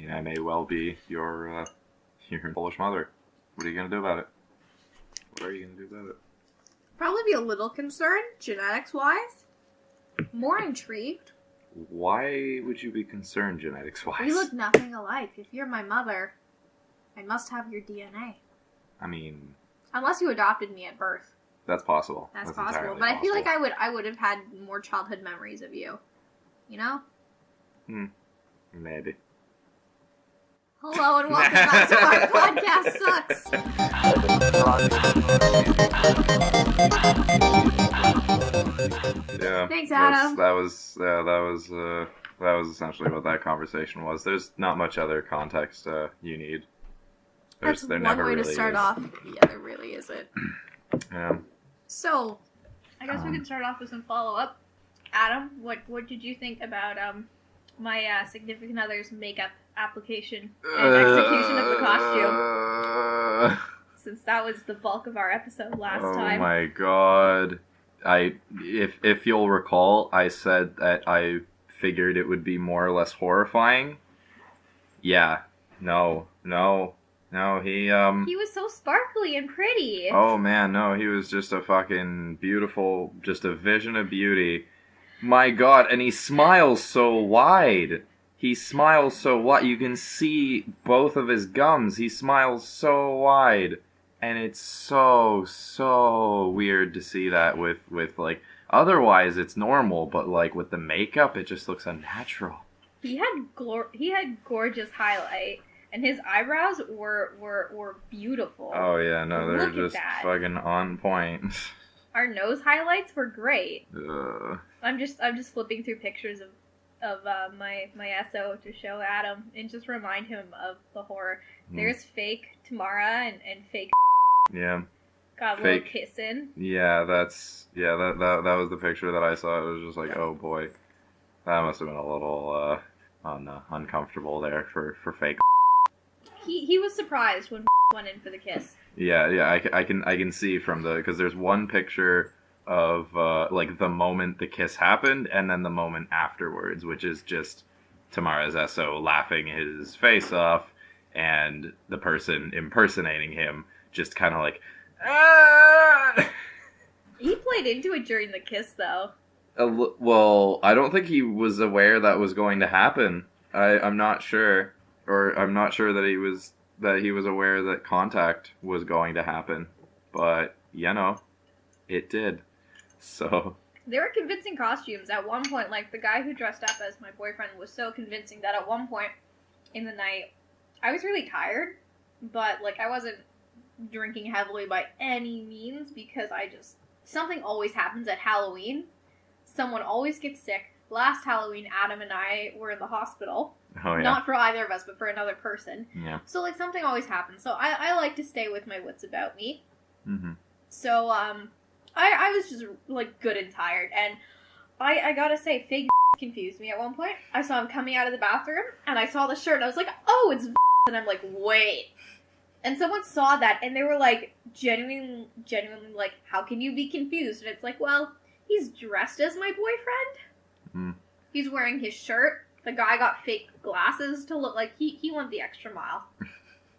mean, I may well be your Polish mother. What are you going to do about it? What are you going to do about it? Probably be a little concerned, genetics-wise. More intrigued. Why would you be concerned genetics-wise? We look nothing alike. If you're my mother, I must have your DNA. I mean... Unless you adopted me at birth. That's possible. That's possible. But I feel like I would have had more childhood memories of you. You know? Maybe. Hello and welcome back to Our Podcast Sucks. Yeah. Thanks, Adam. That was essentially what that conversation was. There's not much other context you need. That's there one never way really to start is. off. Yeah, there really isn't. Yeah. So, I guess we could start off with some follow-up. Adam, what did you think about my significant other's makeup application and execution of the costume? Since that was the bulk of our episode last time. Oh my god. If you'll recall, I said that I figured it would be more or less horrifying. Yeah. No, he was so sparkly and pretty. Oh man, no, he was just a fucking beautiful, just a vision of beauty. My god, and he smiles so wide. He smiles so wide. You can see both of his gums. He smiles so wide. And it's so weird to see that with like, otherwise it's normal, but like with the makeup, it just looks unnatural. He had gorgeous highlight, and his eyebrows were beautiful. Oh yeah, no, they're just fucking on point. Our nose highlights were great. Ugh. I'm just flipping through pictures of my SO to show Adam and just remind him of the horror. There's fake Tamara and fake yeah. got a little kissing. Yeah, that was the picture that I saw. It was just like, oh boy, that must have been a little uncomfortable there for fake. He was surprised when went in for the kiss. Yeah, I can see from because there's one picture of like the moment the kiss happened and then the moment afterwards, which is just Tamara's SO laughing his face off and the person impersonating him just kind of like, ah! He played into it during the kiss though. Well, I don't think he was aware that was going to happen. I'm not sure, or I'm not sure that he was aware that contact was going to happen, but it did. So they were convincing costumes at one point. Like the guy who dressed up as my boyfriend was so convincing that at one point in the night, I was really tired, but like I wasn't drinking heavily by any means because something always happens at Halloween. Someone always gets sick. Last Halloween, Adam and I were in the hospital. Oh, yeah. Not for either of us, but for another person. Yeah. So, like, something always happens. So, I like to stay with my wits about me. Mm-hmm. So, I was just, like, good and tired. And I gotta say, fake confused me at one point. I saw him coming out of the bathroom, and I saw the shirt, and I was like, oh, it's and I'm like, wait. And someone saw that, and they were, like, genuinely, like, how can you be confused? And it's like, well, he's dressed as my boyfriend. He's wearing his shirt. The guy got fake glasses to look like he went the extra mile.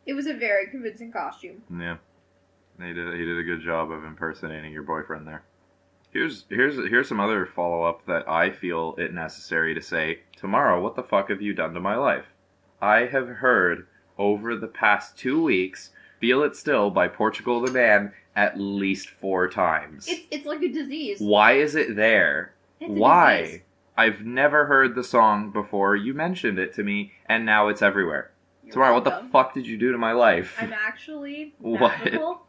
It was a very convincing costume. Yeah, he did a good job of impersonating your boyfriend there. Here's some other follow-up that I feel it necessary to say. Tamara, what the fuck have you done to my life? I have heard over the past 2 weeks Feel It Still by Portugal the Man at least 4 times. It's like a disease. Why is it there? Why? Disease. I've never heard the song before. You mentioned it to me, and now it's everywhere. Tamara, what the fuck did you do to my life? I'm actually magical.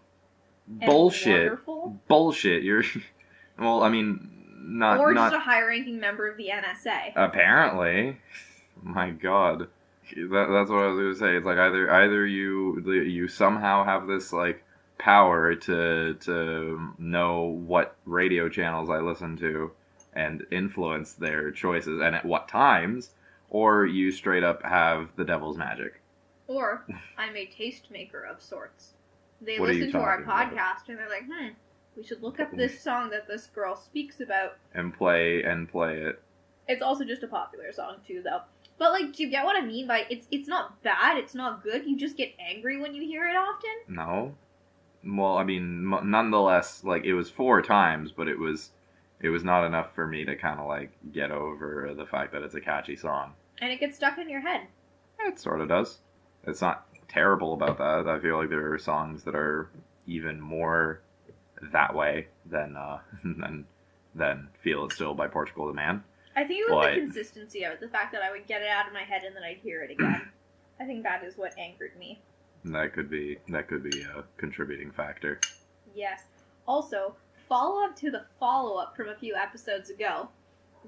Bullshit. Wonderful. Bullshit. You're... Well, I mean, not... Or just a high-ranking member of the NSA. Apparently. My god. That's what I was going to say. It's like either you somehow have this, like, power to know what radio channels I listen to and influence their choices and at what times, or you straight up have the devil's magic. Or I'm a tastemaker of sorts. They listen to our podcast and they're like, we should look up this song that this girl speaks about. And play it. It's also just a popular song too, though. But, like, do you get what I mean by it's not bad, it's not good, you just get angry when you hear it often? No. Well, I mean, nonetheless, like, it was 4 times, but it was not enough for me to kind of, like, get over the fact that it's a catchy song. And it gets stuck in your head. It sort of does. It's not terrible about that. I feel like there are songs that are even more that way than Feel It Still by Portugal the Man. I think it was the consistency of it, the fact that I would get it out of my head and then I'd hear it again. I think that is what angered me. That could be a contributing factor. Yes. Also, follow-up to the follow-up from a few episodes ago.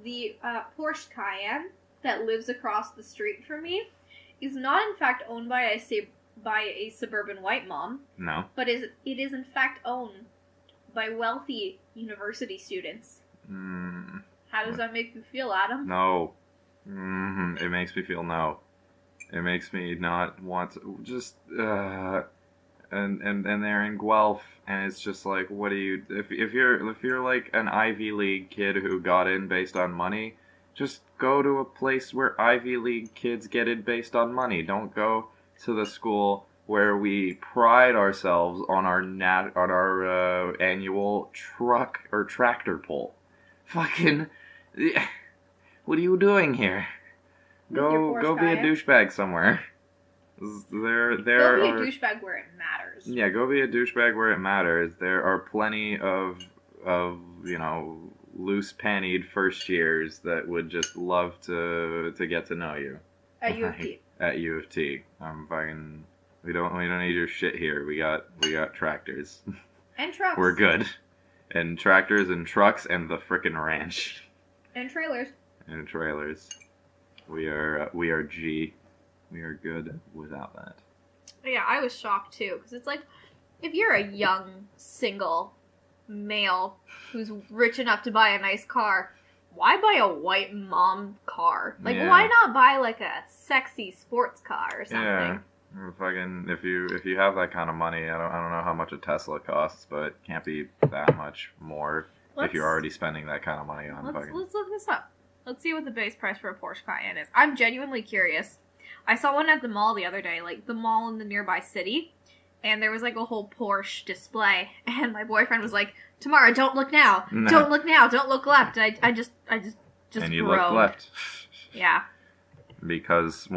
The Porsche Cayenne that lives across the street from me is not in fact owned by a suburban white mom. No. But it is in fact owned by wealthy university students. How does that make you feel, Adam? No. It makes me feel no. It makes me not want to just and they're in Guelph, and it's just like, what do you if you're like an Ivy League kid who got in based on money, just go to a place where Ivy League kids get in based on money. Don't go to the school where we pride ourselves on our annual truck or tractor pull. Fucking, what are you doing here? Go be a douchebag somewhere. Go be a douchebag where it matters. Yeah, go be a douchebag where it matters. There are plenty of loose pannied first years that would just love to get to know you. At U of T. At U of T. We don't need your shit here. We got tractors. And trucks. We're good. And tractors and trucks and the frickin' ranch. And trailers. And trailers. We are G. We are good without that. Yeah, I was shocked too, because it's like, if you're a young, single male who's rich enough to buy a nice car, why buy a white mom car? Like, why not buy like a sexy sports car or something? Yeah. Fucking, if you have that kind of money, I don't know how much a Tesla costs, but it can't be that much more if you're already spending that kind of money on fucking. Let's look this up. Let's see what the base price for a Porsche Cayenne is. I'm genuinely curious. I saw one at the mall the other day, like the mall in the nearby city, and there was like a whole Porsche display, and my boyfriend was like, "Tamara, don't look now. No. Don't look now. Don't look left." And I just and you looked left. Yeah. Because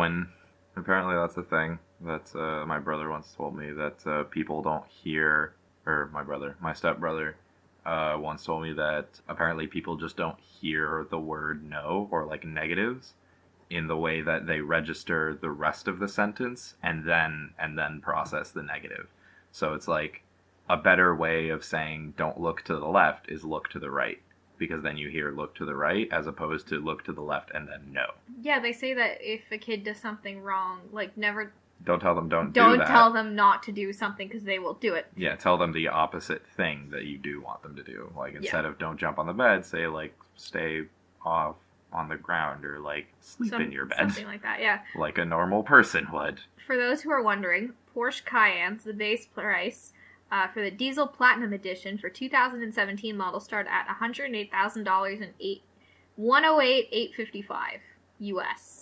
apparently that's the thing that my brother once told me, that people don't hear, or my stepbrother once told me that apparently people just don't hear the word no or like negatives in the way that they register the rest of the sentence and then process the negative. So it's like a better way of saying don't look to the left is look to the right, because then you hear look to the right as opposed to look to the left and then no. Yeah, they say that if a kid does something wrong, like never... Don't tell them don't do that. Don't tell them not to do something because they will do it. Yeah, tell them the opposite thing that you do want them to do. Like, instead of don't jump on the bed, say, like, stay off on the ground or, like, sleep in your bed. Something like that, yeah. Like a normal person would. For those who are wondering, Porsche Cayennes, the base price for the Diesel Platinum Edition for 2017 model start at $108,000 and $108,855 US.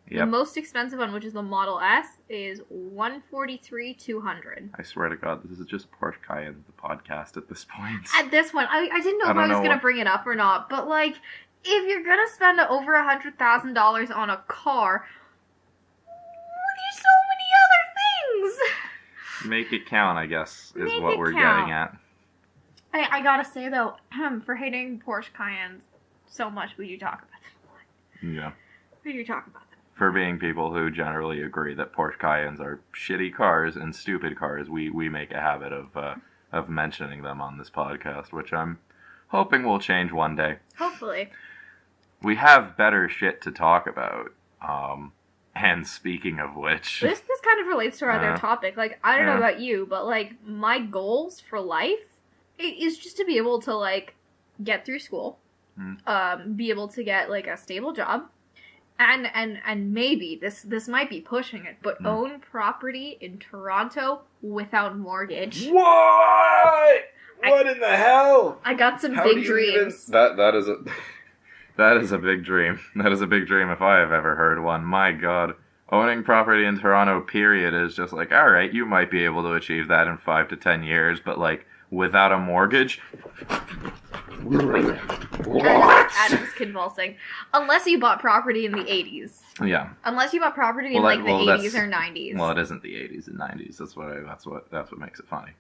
Yep. The most expensive one, which is the Model S, is $143,200. I swear to God, this is just Porsche Cayenne, the podcast at this point. At this one, I didn't know if I was going to bring it up or not, but like, if you're going to spend over $100,000 on a car, there's so many other things. Make it count, I guess, is what we're getting at. I gotta say though, for hating Porsche Cayennes so much, we do talk about them. Yeah. We do talk about them. For being people who generally agree that Porsche Cayennes are shitty cars and stupid cars, we make a habit of mentioning them on this podcast, which I'm hoping will change one day. Hopefully. We have better shit to talk about. And speaking of which... This kind of relates to our other topic. Like, I don't know about you, but, like, my goals for life is just to be able to, like, get through school. Be able to get, like, a stable job. And maybe, this might be pushing it, but own property in Toronto without mortgage. What? What in the hell? I got some big dreams. That is a big dream. That is a big dream if I have ever heard one. My God. Owning property in Toronto, period, is just like, alright, you might be able to achieve that in 5 to 10 years, but like, without a mortgage? Adam's convulsing. Unless you bought property in the 80s. Yeah. Unless you bought property in the 80s or 90s. Well, it isn't the 80s and 90s. That's what makes it funny.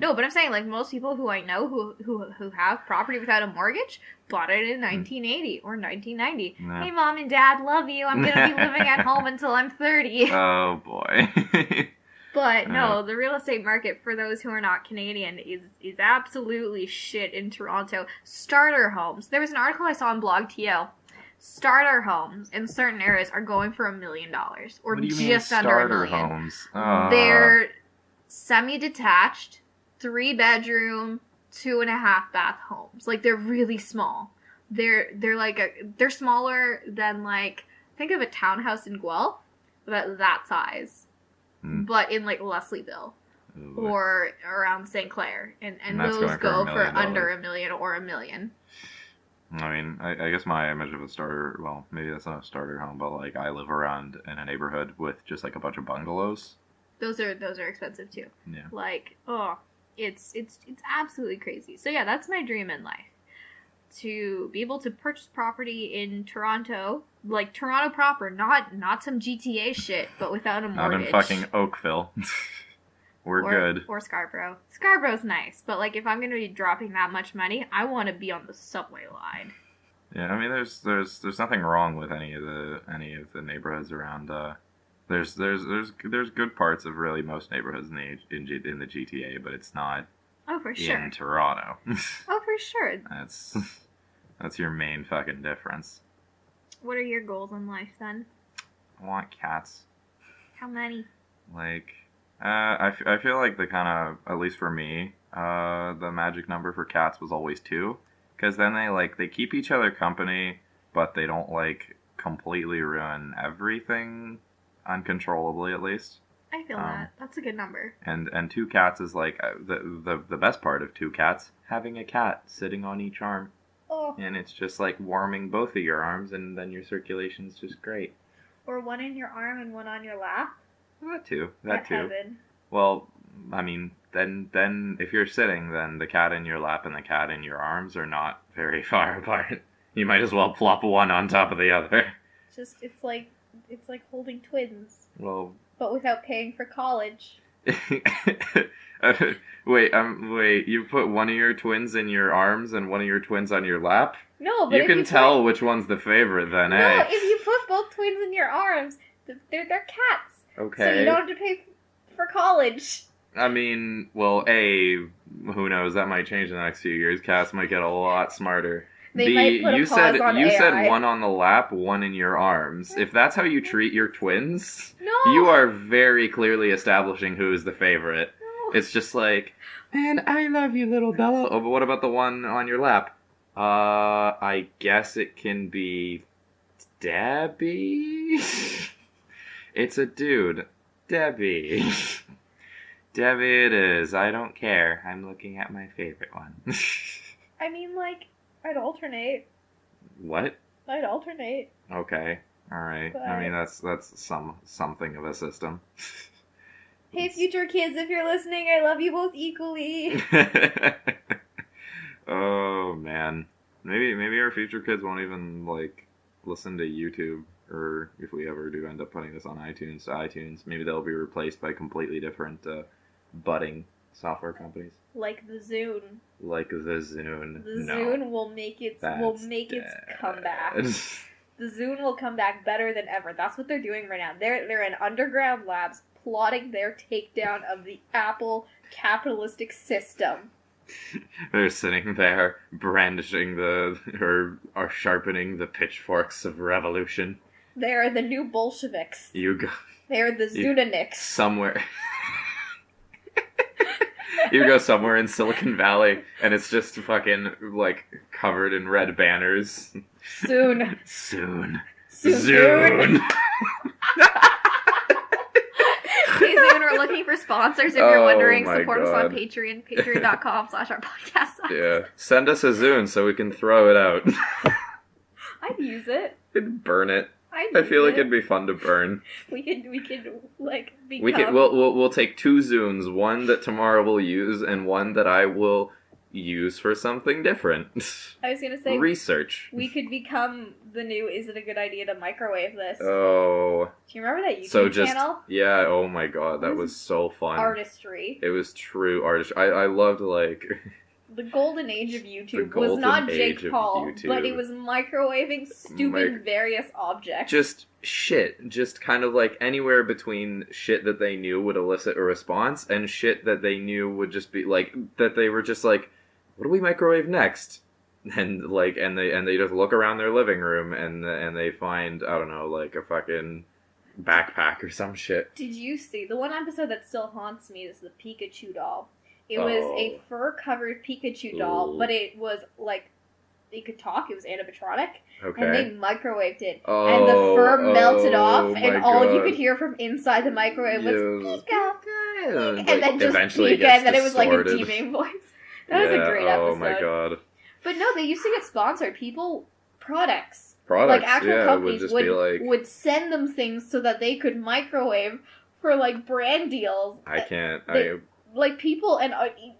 No, but I'm saying, like, most people who I know who have property without a mortgage bought it in 1980 or 1990. Yeah. Hey, Mom and Dad, love you. I'm going to be living at home until I'm 30. Oh, boy. But, no, the real estate market, for those who are not Canadian, is absolutely shit in Toronto. Starter homes. There was an article I saw on Blog TL. Starter homes in certain areas are going for $1 million. Or what do you just mean, under $1 starter million. homes? They're semi-detached, 3-bedroom, 2.5-bath homes. Like, they're really small. They're smaller than, like, think of a townhouse in Guelph, but that size. But in, like, Leslieville. Ooh. Or around St. Clair. And That's those going go for for $1 million. under $1 million or $1 million. I mean, I guess my image of a starter, well, maybe that's not a starter home, but, like, I live around in a neighborhood with just, like, a bunch of bungalows. Those are expensive, too. Yeah. Like, oh, it's absolutely crazy. So, yeah, that's my dream in life. To be able to purchase property in Toronto, like Toronto proper, not some GTA shit, but without a mortgage. Not in fucking Oakville. We're good. Or Scarborough. Scarborough's nice, but like if I'm gonna be dropping that much money, I want to be on the subway line. Yeah, I mean, there's nothing wrong with any of the neighborhoods around. There's good parts of really most neighborhoods in the GTA, but it's not. Oh, for sure. In Toronto. Oh, for sure. That's your main fucking difference. What are your goals in life then? I want cats. How many? Like, I feel like the kind of, at least for me, the magic number for cats was always 2. Because then they keep each other company, but they don't, like, completely ruin everything uncontrollably, at least. I feel that. That's a good number. And 2 cats is, like, the best part of 2 cats, having a cat sitting on each arm. Oh. And it's just, like, warming both of your arms, and then your circulation's just great. Or one in your arm and one on your lap. That too. Heaven. Well, I mean, then if you're sitting, then the cat in your lap and the cat in your arms are not very far apart. You might as well plop one on top of the other. It's like holding twins. Well, but without paying for college. Wait, you put one of your twins in your arms and one of your twins on your lap? No, but you can tell which one's the favorite then, no, eh? if you put both twins in your arms, they're cats. Okay. So you don't have to pay for college. I mean, well, A, who knows, that might change in the next few years. Cats might get a lot smarter. They B, might put a pause on you AI. said one on the lap, one in your arms. If that's how you treat your twins, no. you are very clearly establishing who is the favorite. No. It's just like, man, I love you, little Bella. Oh, but what about the one on your lap? I guess it can be Debbie? It's a dude. Debbie. Debbie it is. I don't care. I'm looking at my favorite one. I mean, like, I'd alternate. What? I'd alternate. Okay. Alright. But... I mean, that's something of a system. Hey, future kids, if you're listening, I love you both equally. Oh, man. Maybe our future kids won't even, like, listen to YouTube, or if we ever do end up putting this on iTunes, maybe they'll be replaced by completely different, budding software companies. Like the Zune. The Zune will make its comeback. The Zune will come back better than ever. That's what they're doing right now. They're in underground labs plotting their takedown of the Apple capitalistic system. They're sitting there brandishing or sharpening the pitchforks of revolution. They are the new Bolsheviks. They are the Zunaniks. Somewhere. You go somewhere in Silicon Valley, and it's just fucking, like, covered in red banners. Soon. Hey, Zune, we're looking for sponsors if you're wondering. Support us on Patreon, patreon.com/our podcast. Yeah. Send us a Zune so we can throw it out. I'd use it. It'd burn it. I'd I feel use like it'd be fun to burn. We could like become... We'll take 2 Zunes, one that Tamara will use and one that I will use for something different. I was gonna say research. We could become the new "Is it a good idea to microwave this?" Oh. Do you remember that YouTube channel? Yeah, oh my god, that was so fun. Artistry. It was true artistry. I loved, like... The golden age of YouTube was not Jake Paul, but it was microwaving stupid various objects. Just shit. Just kind of like anywhere between shit that they knew would elicit a response and shit that they knew would just be like, that they were just like, what do we microwave next? And like, and they just look around their living room and they find, I don't know, like a fucking backpack or some shit. Did you see the one episode that still haunts me? Is the Pikachu doll. It was a fur-covered Pikachu doll, but it was, like, it could talk. It was animatronic. Okay. And they microwaved it. And the fur melted off, and all you could hear from inside the microwave was, Pika! And then just eventually Pika, and then it was like a demon voice. That was a great episode. Oh my god. But no, they used to get sponsored. Products. Like, actual companies would send them things so that they could microwave for, like, brand deals. Like, people, and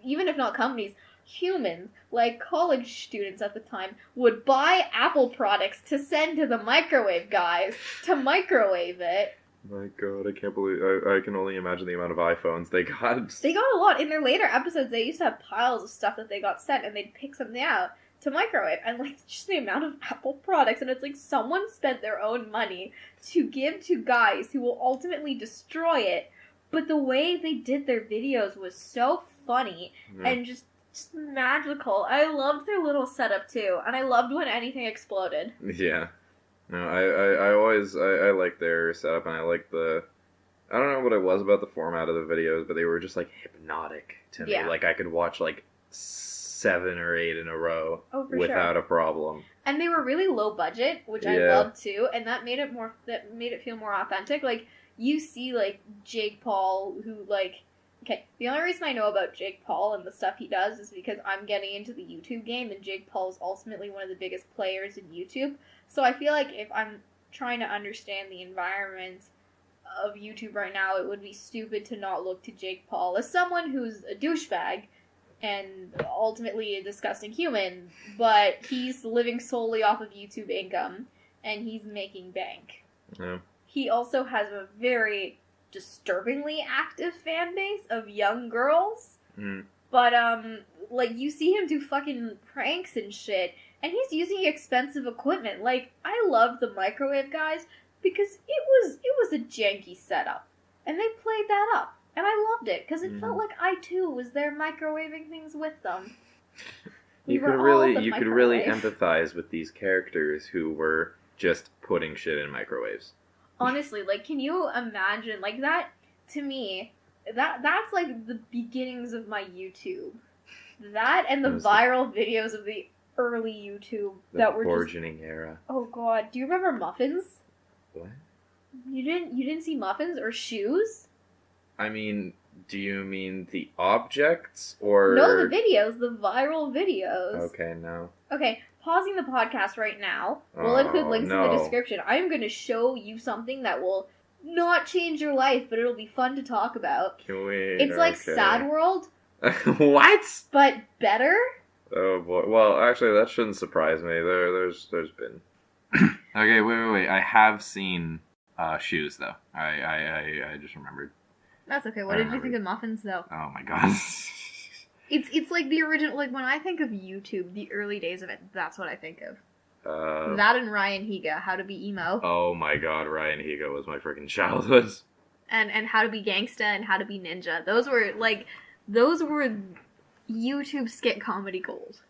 even if not companies, humans, like college students at the time, would buy Apple products to send to the microwave guys to microwave it. My god, I can't believe... I can only imagine the amount of iPhones they got. They got a lot. In their later episodes, they used to have piles of stuff that they got sent, and they'd pick something out to microwave. And, like, just the amount of Apple products, and it's like someone spent their own money to give to guys who will ultimately destroy it. But the way they did their videos was so funny and just magical. I loved their little setup too, and I loved when anything exploded. Yeah. No, I always like their setup, and I like I don't know what it was about the format of the videos, but they were just like hypnotic to me. Like I could watch like 7 or 8 in a row without a problem. And they were really low budget, which I loved too, and that made it feel more authentic. Like, you see, like, Jake Paul, who, like... Okay, the only reason I know about Jake Paul and the stuff he does is because I'm getting into the YouTube game, and Jake Paul is ultimately one of the biggest players in YouTube. So I feel like if I'm trying to understand the environment of YouTube right now, it would be stupid to not look to Jake Paul as someone who's a douchebag and ultimately a disgusting human, but he's living solely off of YouTube income, and he's making bank. Yeah. He also has a very disturbingly active fan base of young girls. But, like, you see him do fucking pranks and shit, and he's using expensive equipment. Like, I love the microwave guys because it was a janky setup, and they played that up, and I loved it because it felt like I too was there microwaving things with them. You could really empathize with these characters who were just putting shit in microwaves. Honestly, like, can you imagine, like, that, to me, that's, like, the beginnings of my YouTube. That and the viral videos of the early YouTube that were burgeoning era. Oh, God. Do you remember muffins? What? You didn't see muffins or shoes? I mean, do you mean the objects, or... No, the videos, the viral videos. Okay, no. Okay, pausing the podcast right now. We'll include links in the description. I'm going to show you something that will not change your life, but it'll be fun to talk about. It's like Sad World. What? But better? Oh boy. Well, actually, that shouldn't surprise me. There's been... Okay, wait. I have seen shoes, though. I just remembered. That's okay. What did you think of muffins, though? Oh my god. It's like the original, like, when I think of YouTube, the early days of it, that's what I think of. That and Ryan Higa, How to Be Emo. Oh my god, Ryan Higa was my freaking childhood. And How to Be Gangsta and How to Be Ninja. Those were YouTube skit comedy gold.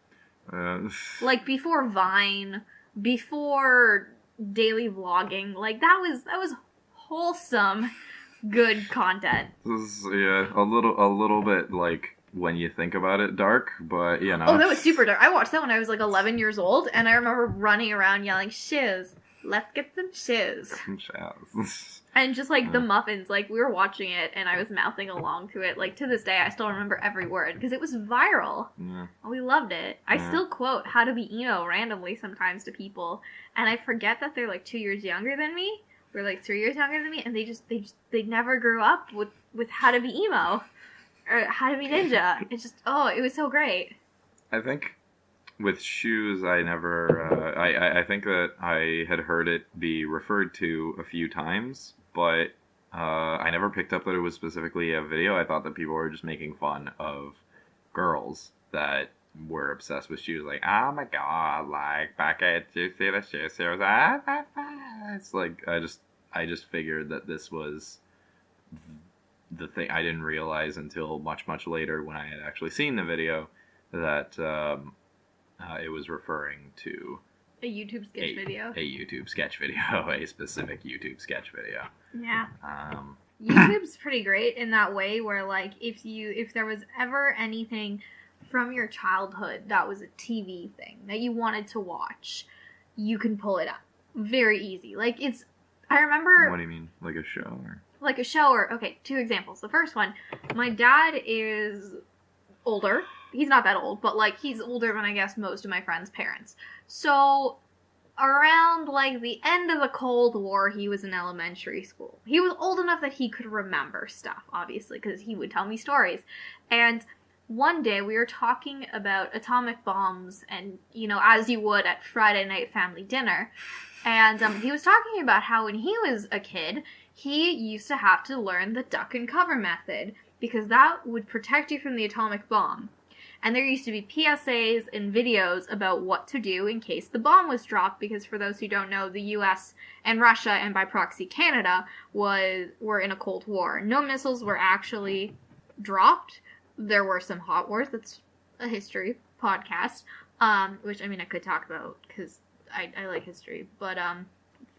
Like, before Vine, before daily vlogging, like, that was wholesome, good content. Yeah, a little bit, like, when you think about it, dark, but, you know. Oh, that was super dark. I watched that when I was, like, 11 years old, and I remember running around yelling, shiz, let's get some shiz. Some shiz. And just, like, the muffins, like, we were watching it, and I was mouthing along to it. Like, to this day, I still remember every word, because it was viral. Yeah. We loved it. I still quote How to Be Emo randomly sometimes to people, and I forget that they're, like, 2 years younger than me, or, like, 3 years younger than me, and they never grew up with How to Be Emo, or How to Be Ninja. It's just, it was so great. I think with shoes, I never, I think that I had heard it be referred to a few times, but I never picked up that it was specifically a video. I thought that people were just making fun of girls that were obsessed with shoes. Like, oh my god, like, back at you see the shoe series. It's like, I just figured that this was the thing. I didn't realize until much, much later when I had actually seen the video that it was referring to a YouTube sketch video. A YouTube sketch video. A specific YouTube sketch video. Yeah. YouTube's pretty great in that way where, like, if there was ever anything from your childhood that was a TV thing that you wanted to watch, you can pull it up. Very easy. Like, I remember... What do you mean? Like a show? Or? Like a show or... Okay, 2 examples. The first one, my dad is older. He's not that old, but, like, he's older than, I guess, most of my friends' parents. So, around, like, the end of the Cold War, he was in elementary school. He was old enough that he could remember stuff, obviously, because he would tell me stories. And one day, we were talking about atomic bombs, and, you know, as you would at Friday night family dinner. And he was talking about how when he was a kid, he used to have to learn the duck and cover method, because that would protect you from the atomic bomb. And there used to be PSAs and videos about what to do in case the bomb was dropped, because for those who don't know, the US and Russia, and by proxy Canada, were in a Cold War. No missiles were actually dropped. There were some hot wars. That's a history podcast, which, I mean, I could talk about, because I like history. But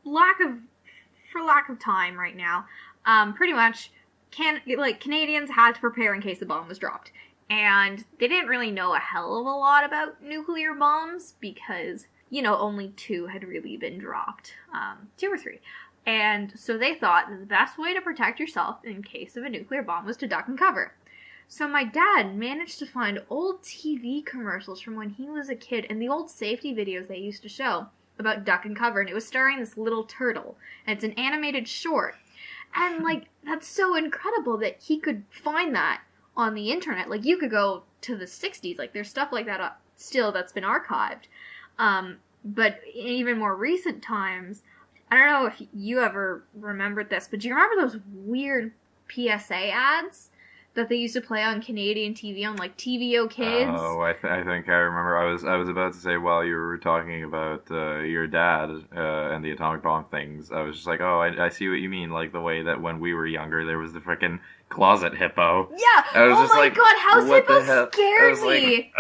for lack of time right now, pretty much, Canadians had to prepare in case the bomb was dropped. And they didn't really know a hell of a lot about nuclear bombs because, you know, only 2 had really been dropped. 2 or 3. And so they thought that the best way to protect yourself in case of a nuclear bomb was to duck and cover. So my dad managed to find old TV commercials from when he was a kid and the old safety videos they used to show about duck and cover. And it was starring this little turtle. And it's an animated short. And, like, that's so incredible that he could find that on the internet. Like, you could go to the 60s. Like, there's stuff like that still that's been archived. But in even more recent times, I don't know if you ever remembered this, but do you remember those weird PSA ads that they used to play on Canadian TV on, like, TVO Kids? Oh, I think I remember. I was about to say, while you were talking about your dad and the atomic bomb things, I was just like, oh, I see what you mean. Like, the way that when we were younger, there was the frickin' closet hippo. Yeah! Oh my god, House Hippo scared me!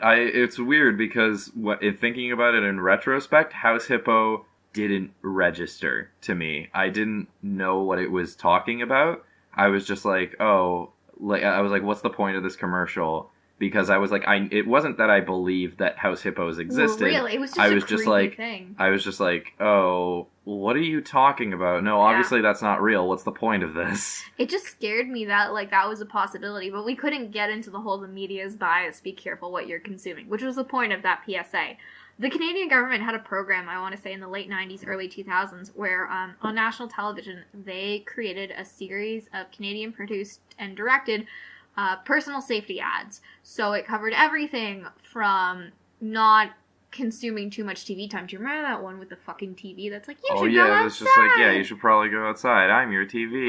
It's weird because in thinking about it in retrospect, House Hippo didn't register to me. I didn't know what it was talking about. I was just like, what's the point of this commercial? Because I was like, it wasn't that I believed that house hippos existed. Well, really, it was just a creepy thing. I was just like, oh, what are you talking about? No, obviously that's not real. What's the point of this? It just scared me that, like, that was a possibility, but we couldn't get into the whole the media's bias, be careful what you're consuming, which was the point of that PSA. The Canadian government had a program, I want to say, in the late 90s, early 2000s, where on national television, they created a series of Canadian-produced and directed personal safety ads. So it covered everything from not consuming too much TV time. Do you remember that one with the fucking TV that's like, you should go outside? It's just like, you should probably go outside. I'm your TV.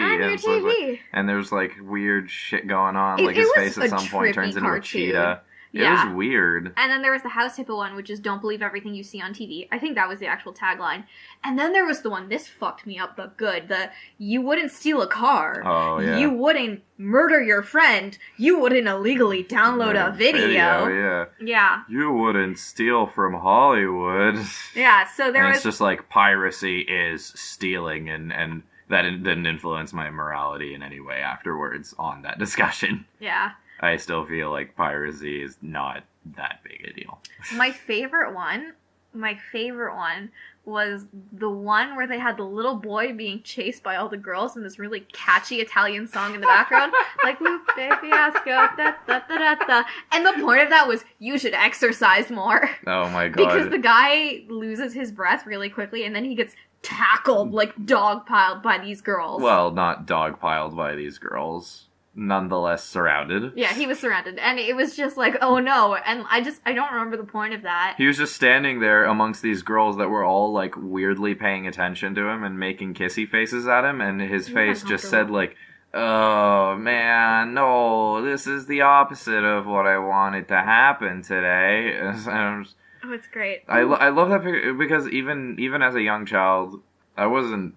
And there's like weird shit going on. Like his face at some point turns into a cheetah. It was weird. And then there was the House Hippo one, which is don't believe everything you see on TV. I think that was the actual tagline. And then there was the one, this fucked me up, but good. The, you wouldn't steal a car. Oh, yeah. You wouldn't murder your friend. You wouldn't illegally download a video. Yeah. You wouldn't steal from Hollywood. Yeah, so there was... It's just like, piracy is stealing, and that didn't influence my morality in any way afterwards on that discussion. Yeah. I still feel like piracy is not that big a deal. My favorite one my favorite one was the one where they had the little boy being chased by all the girls in this really catchy Italian song in the background. Like, Lupe Fiasco, da da da da da. And the point of that was, you should exercise more. Oh my god. Because the guy loses his breath really quickly, and then he gets tackled, like, dogpiled by these girls. Well, not dogpiled by these girls. Nonetheless surrounded. Yeah, he was surrounded, and it was just like, oh no, and I don't remember the point of that. He was just standing there amongst these girls that were all, like, weirdly paying attention to him and making kissy faces at him, and his face just said, like, oh, man, no, this is the opposite of what I wanted to happen today. And oh, it's great. I love that picture, because even as a young child, I wasn't,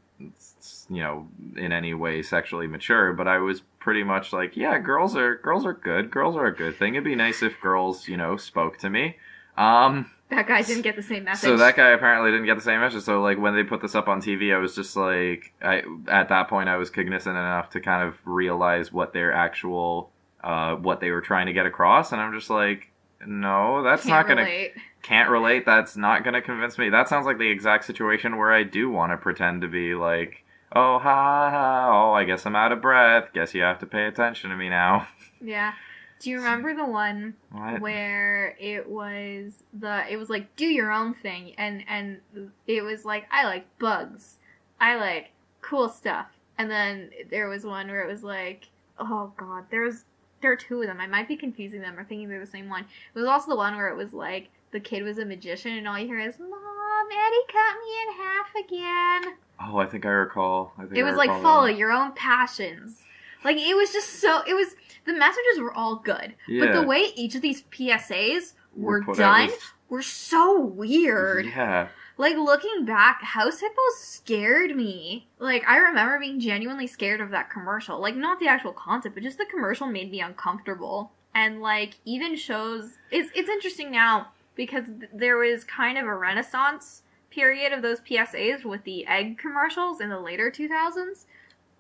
you know, in any way sexually mature, but I was pretty much like, yeah, girls are good. Girls are a good thing. It'd be nice if girls, you know, spoke to me. That guy didn't get the same message. So that guy apparently didn't get the same message. So, like, when they put this up on TV, I was just like, at that point, I was cognizant enough to kind of realize what their actual, what they were trying to get across, and I'm just like, no, that's not gonna... Can't relate. That's not gonna convince me. That sounds like the exact situation where I do want to pretend to be like, oh, ha, ha, oh, I guess I'm out of breath. Guess you have to pay attention to me now. Yeah. Do you remember the one where it was like, do your own thing, and it was like, I like bugs. I like cool stuff. And then there was one where it was like, oh god, there are two of them. I might be confusing them or thinking they're the same one. It was also the one where it was like, the kid was a magician, and all you hear is, Mom, Eddie cut me in half again. Oh, I think I recall. It was like, follow your own passions. Like, it was just so, the messages were all good. Yeah. But the way each of these PSAs were done were so weird. Yeah. Like, looking back, House Hippos scared me. Like, I remember being genuinely scared of that commercial. Like, not the actual concept, but just the commercial made me uncomfortable. And, like, even shows, it's interesting now, because there was kind of a renaissance period of those PSAs with the egg commercials in the later 2000s.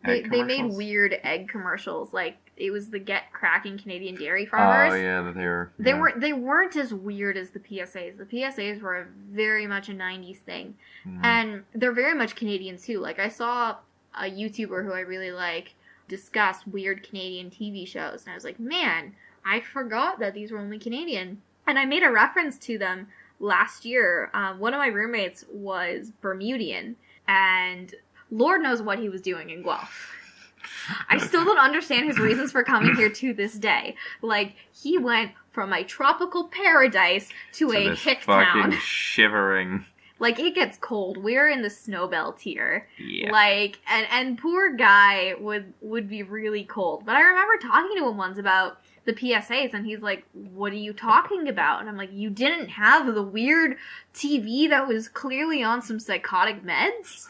They made weird egg commercials, like it was the Get Cracking Canadian Dairy Farmers. Oh yeah, they weren't as weird as the PSAs. The PSAs were very much a 90s thing, and they're very much Canadian too. Like, I saw a YouTuber who I really like discuss weird Canadian TV shows, and I was like, man, I forgot that these were only Canadian. And I made a reference to them last year. One of my roommates was Bermudian, and Lord knows what he was doing in Guelph. I still don't understand his reasons for coming here to this day. Like, he went from a tropical paradise to a hick town. Shivering. Like, it gets cold. We're in the snow belt here. Yeah. Like, and poor guy would be really cold. But I remember talking to him once about the PSAs, and he's like, what are you talking about? And I'm like, you didn't have the weird TV that was clearly on some psychotic meds?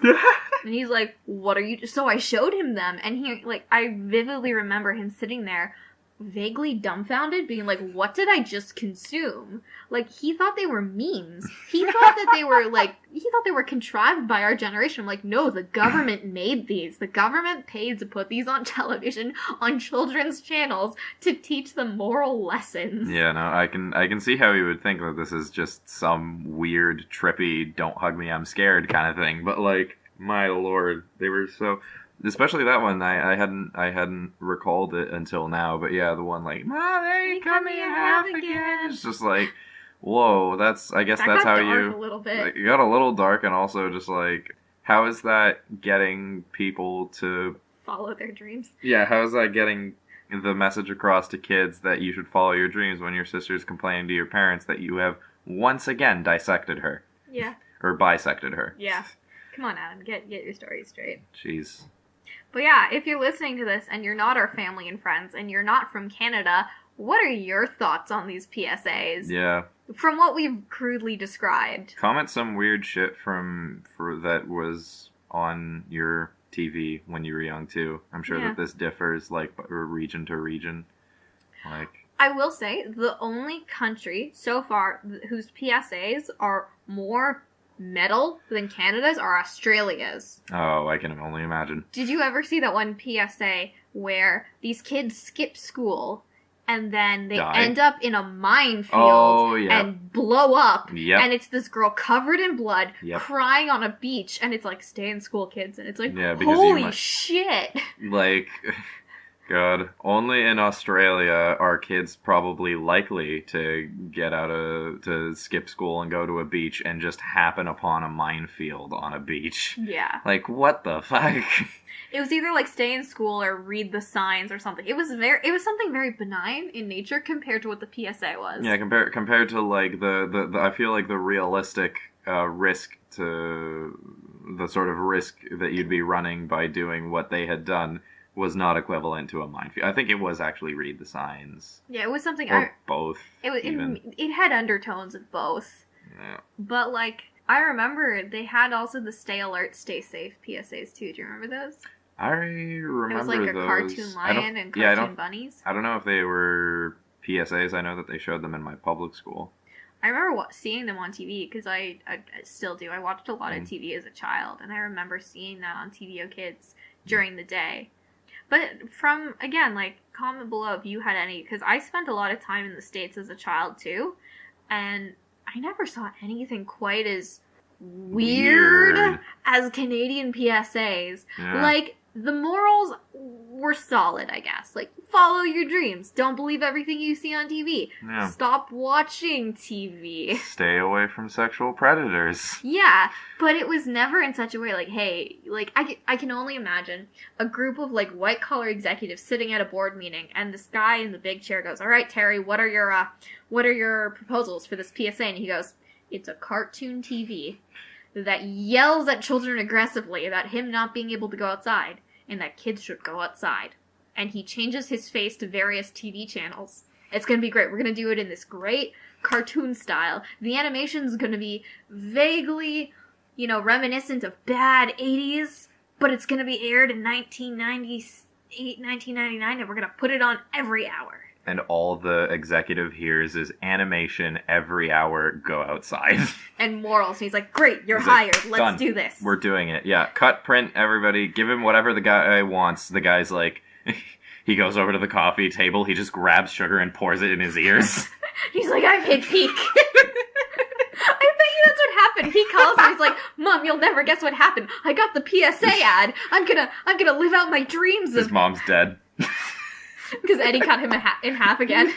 And he's like, what are you... So I showed him them, and he, like, I vividly remember him sitting there vaguely dumbfounded, being like, what did I just consume? Like, he thought they were memes. He thought that they were, like, he thought they were contrived by our generation. I'm like, no, the government made these. The government paid to put these on television, on children's channels, to teach them moral lessons. Yeah, no, I can see how you would think that this is just some weird, trippy, don't hug me, I'm scared kind of thing. But, like, my lord, they were so... Especially that one, I hadn't recalled it until now, but yeah, the one like, Mom, they cut me in half again. It's just like, whoa, I guess that's how you... a little bit. Like, it got a little dark, and also just like, how is that getting people to... follow their dreams? Yeah, how is that getting the message across to kids that you should follow your dreams when your sister's complaining to your parents that you have once again dissected her? Yeah. Or bisected her. Yeah. Come on, Adam, get your story straight. Jeez. But yeah, if you're listening to this and you're not our family and friends and you're not from Canada, what are your thoughts on these PSAs? Yeah. From what we've crudely described. Comment some weird shit that was on your TV when you were young too. I'm sure that this differs like region to region. Like, I will say the only country so far whose PSAs are more metal than Canada's are Australia's. Oh, I can only imagine. Did you ever see that one PSA where these kids skip school and then they Die? end up in a minefield and blow up. Yep. And it's this girl covered in blood, Yep. crying on a beach, and it's like, stay in school, kids. And it's like, Yeah, because holy shit. Like, God, only in Australia are kids probably likely to to skip school and go to a beach and just happen upon a minefield on a beach. Yeah. Like, what the fuck? It was either like stay in school or read the signs or something. It was something very benign in nature compared to what the PSA was. Yeah, compared to like the I feel like the realistic risk to the sort of risk that you'd be running by doing what they had done was not equivalent to a minefield. I think it was actually read the signs. Yeah, it was something. Or both. It had undertones of both. Yeah. But like, I remember they had also the stay alert, stay safe PSAs too. Do you remember those? I remember It was like a those. cartoon lion and cartoon bunnies. I don't know if they were PSAs. I know that they showed them in my public school. I remember seeing them on TV because I still do. I watched a lot of TV as a child, and I remember seeing that on TVO Kids during the day. But from, again, like, comment below if you had any, because I spent a lot of time in the States as a child, too, and I never saw anything quite as weird as Canadian PSAs. Yeah. Like, the morals were solid, I guess. Like, follow your dreams. Don't believe everything you see on TV. Yeah. Stop watching TV. Stay away from sexual predators. Yeah, but it was never in such a way like, hey, like, I can only imagine a group of, like, white-collar executives sitting at a board meeting, and this guy in the big chair goes, all right, Terry, what are your proposals for this PSA? And he goes, it's a cartoon TV that yells at children aggressively about him not being able to go outside, and that kids should go outside. And he changes his face to various TV channels. It's going to be great. We're going to do it in this great cartoon style. The animation's going to be vaguely, reminiscent of bad 80s, but it's going to be aired in 1998, 1999, and we're going to put it on every hour. And all the executive hears is animation every hour, go outside. And morals. And he's like, great, you're hired. Let's done. do this. We're doing it. Yeah, cut, print, everybody. Give him whatever the guy wants. The guy's like, he goes over to the coffee table. He just grabs sugar and pours it in his ears. He's like, I've hit peak. I bet you that's what happened. He calls and he's like, Mom, you'll never guess what happened. I got the PSA ad. I'm gonna live out my dreams of... His mom's dead. Because Eddie cut him in half again.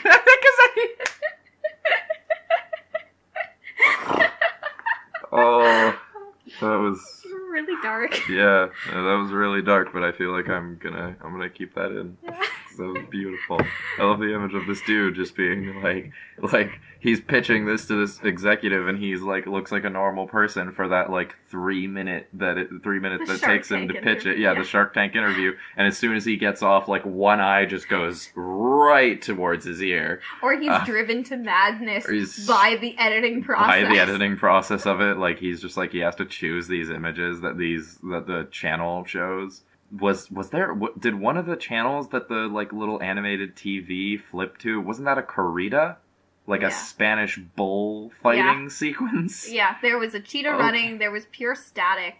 Oh, that was really dark. Yeah, that was really dark. But I feel like I'm gonna keep that in. That was beautiful. I love the image of this dude just being like he's pitching this to this executive, and he's like looks like a normal person for that like 3 minutes that takes him to pitch it. Yeah, the Shark Tank interview. And as soon as he gets off, like one eye just goes right towards his ear. Or he's driven to madness by the editing process. By the editing process of it, like he's just like he has to choose these images that the channel shows. Did one of the channels that the like little animated TV flip to, wasn't that a corrida? Like a Spanish bull fighting sequence? Yeah, there was a cheetah running, there was pure static,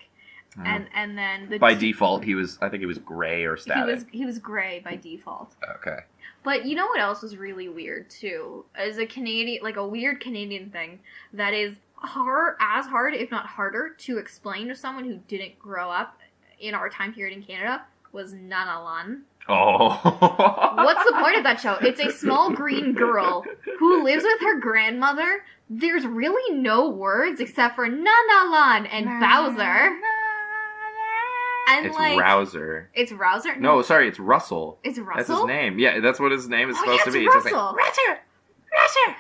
and then by default I think he was gray or static. He was gray by default. Okay. But you know what else was really weird too? As a Canadian, like a weird Canadian thing that is as hard, if not harder, to explain to someone who didn't grow up in our time period in Canada, was Nanalan. Oh. What's the point of that show? It's a small green girl who lives with her grandmother. There's really no words except for Nanalan and Bowser. And it's Rouser. It's Rouser? No, sorry, it's Russell. It's Russell? That's his name. Yeah, that's what his name is supposed to be. Russell. It's just like, Rouser!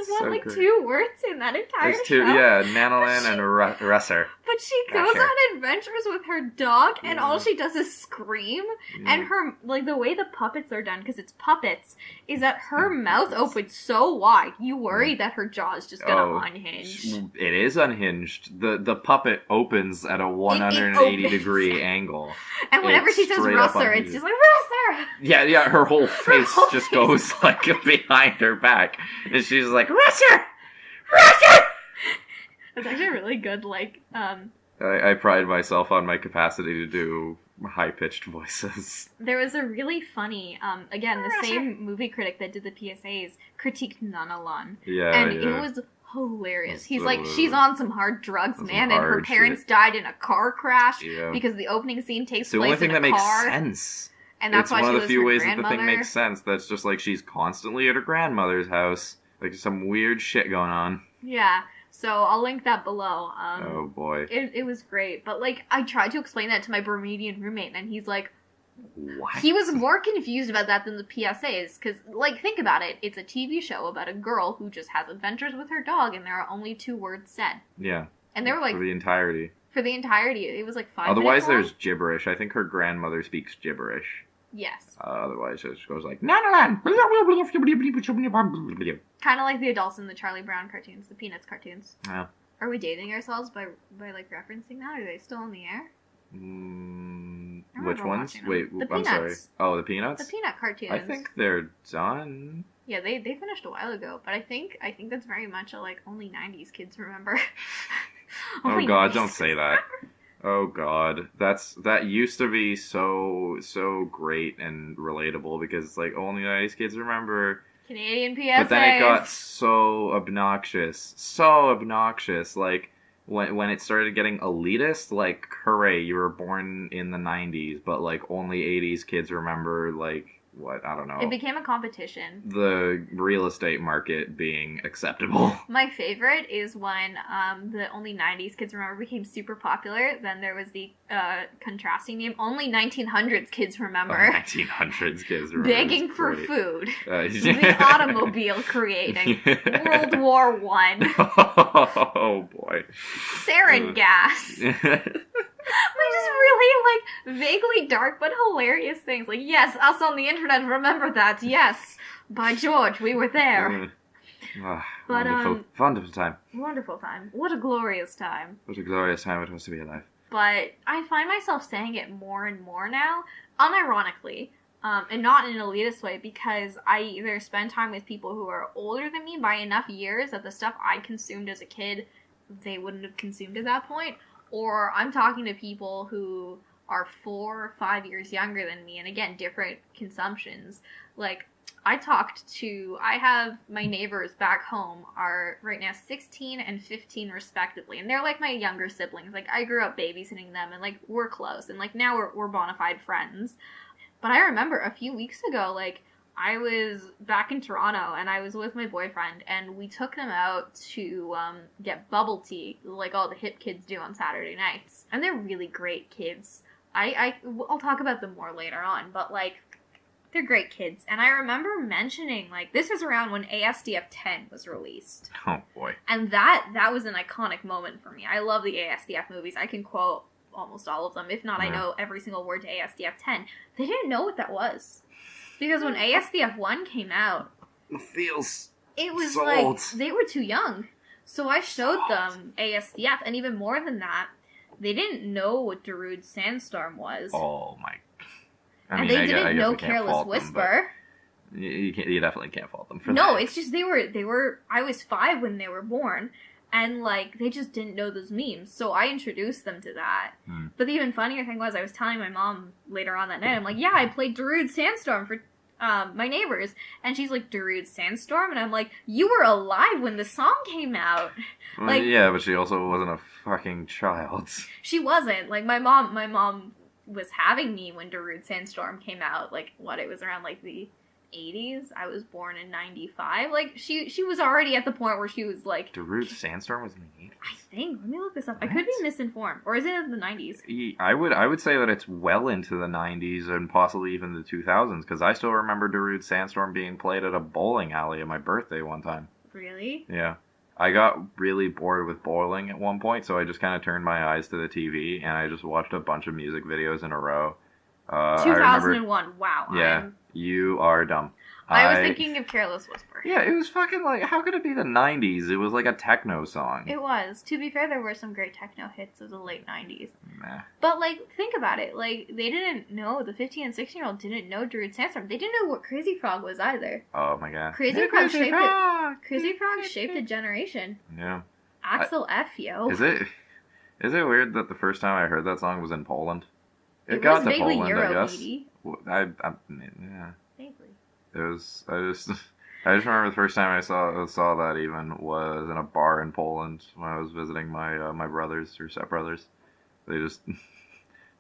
There's two words in that entire There's two, show. Yeah, Nanalan and Russer. But she goes on adventures with her dog, and all she does is scream. And her, like, the way the puppets are done, because it's puppets, is that her mouth opens so wide, you worry that her jaw is just gonna unhinge. It is unhinged. The puppet opens at a 180-degree angle. And whenever she says Russer, it's just like, Russer! Yeah, her whole face just goes, like, behind her back. And she's like, Russer! Russer! It's actually a really good, like, I pride myself on my capacity to do high-pitched voices. There was a really funny, again, the same movie critic that did the PSAs critiqued Nanalon. Yeah, And yeah. it was hilarious. He's So- like, she's on some hard drugs, Some man, and her hard parents shit. died in a car crash Yeah. because the opening scene takes It's the place only thing in a that makes car. sense. And that's It's why one she of the was few her ways that the grandmother. thing makes sense. That's just like she's constantly at her grandmother's house. Like some weird shit going on. Yeah, so I'll link that below. Oh boy. It was great, but like I tried to explain that to my Bermudian roommate, and he's like, What? he was more confused about that than the PSAs, because like think about it, it's a TV show about a girl who just has adventures with her dog, and there are only 2 words said, Yeah. and they were like For the entirety. for the entirety. It was like 5 Otherwise, minutes long. there's gibberish. I think her grandmother speaks gibberish. Yes, Otherwise, it just goes like Nanalan. kind of like the adults in the Charlie Brown cartoons, the Peanuts cartoons. Yeah. Are we dating ourselves by like referencing that? Are they still in the air? I Which remember ones? watching them. Wait, The I'm sorry. Peanuts. Oh, the Peanuts? The Peanut cartoons. I think they're done. Yeah, they finished a while ago, but I think that's very much a like only 90s kids remember. Oh Only god, 90s don't kids say that. Oh god, that used to be so great and relatable because like only nice kids remember. Canadian PSAs. But then it got so obnoxious. Like when it started getting elitist, like hooray, you were born in the 90s, but like only 80s kids remember like what, I don't know. It became a competition. The real estate market being acceptable. My favorite is when the only 90s kids remember became super popular. Then there was the contrasting name, only 1900s kids remember. 1900s kids remember. Begging It's for great. food. The The automobile creating. World War One. Oh boy. Sarin gas. Which is really, like, vaguely dark but hilarious things. Like, yes, us on the internet remember that. Yes, by George, we were there. But, wonderful time. Wonderful time. What a glorious time. What a glorious time it was to be alive. But I find myself saying it more and more now, unironically, and not in an elitist way, because I either spend time with people who are older than me by enough years that the stuff I consumed as a kid, they wouldn't have consumed at that point, or I'm talking to people who are 4 or 5 years younger than me, and again, different consumptions. Like, I have my neighbors back home are right now 16 and 15 respectively, and they're like my younger siblings. Like, I grew up babysitting them, and like, we're close, and like, now we're bona fide friends. But I remember a few weeks ago, like, I was back in Toronto, and I was with my boyfriend, and we took them out to get bubble tea, like all the hip kids do on Saturday nights. And they're really great kids. I'll talk about them more later on, but, like, they're great kids. And I remember mentioning, like, this was around when ASDF 10 was released. Oh, boy. And that was an iconic moment for me. I love the ASDF movies. I can quote almost all of them. If not, I know every single word to ASDF 10. They didn't know what that was. Because when ASDF 1 came out, It feels it was so like, old. they were too young. So I showed them ASDF, and even more than that, they didn't know what Darude Sandstorm was. Oh, my. And they didn't I guess know we can't Careless fault them, Whisper. but you definitely can't fault them for that. No, it's just they were, I was 5 when they were born, and, like, they just didn't know those memes, so I introduced them to that. But the even funnier thing was, I was telling my mom later on that night, I'm like, yeah, I played Darude Sandstorm for my neighbors, and she's like, Darude Sandstorm? And I'm like, you were alive when the song came out. Well, like, yeah, but she also wasn't a fucking child. She wasn't. Like, my mom was having me when Darude Sandstorm came out, like, it was around, like, the 80s. I was born in 95. Like, she was already at the point where she was like, Darude Sandstorm was in the 80s? I think. Let me look this up. I What? could be misinformed. Or is it in the 90s? I would say that it's well into the 90s and possibly even the 2000s, because I still remember Darude Sandstorm being played at a bowling alley at my birthday one time. Really? Yeah. I got really bored with bowling at one point, so I just kind of turned my eyes to the TV, and I just watched a bunch of music videos in a row. 2001. Wow. Yeah, you are dumb. I was thinking of Careless Whisper. Yeah, it was fucking like, how could it be the 90s? It was like a techno song. It was. To be fair, there were some great techno hits of the late 90s. Nah. But, like, think about it. Like, they didn't know, the 15 and 16-year-old didn't know Darude Sandstorm. They didn't know what Crazy Frog was either. Oh my god. Crazy Frog shaped a generation. Yeah. Axel F, yo. Is it? Is it weird that the first time I heard that song was in Poland? It got was to vaguely Poland, Euro I guess. beaty. Yeah. Vaguely. It was. I just remember the first time I saw that even was in a bar in Poland when I was visiting my brothers or stepbrothers. They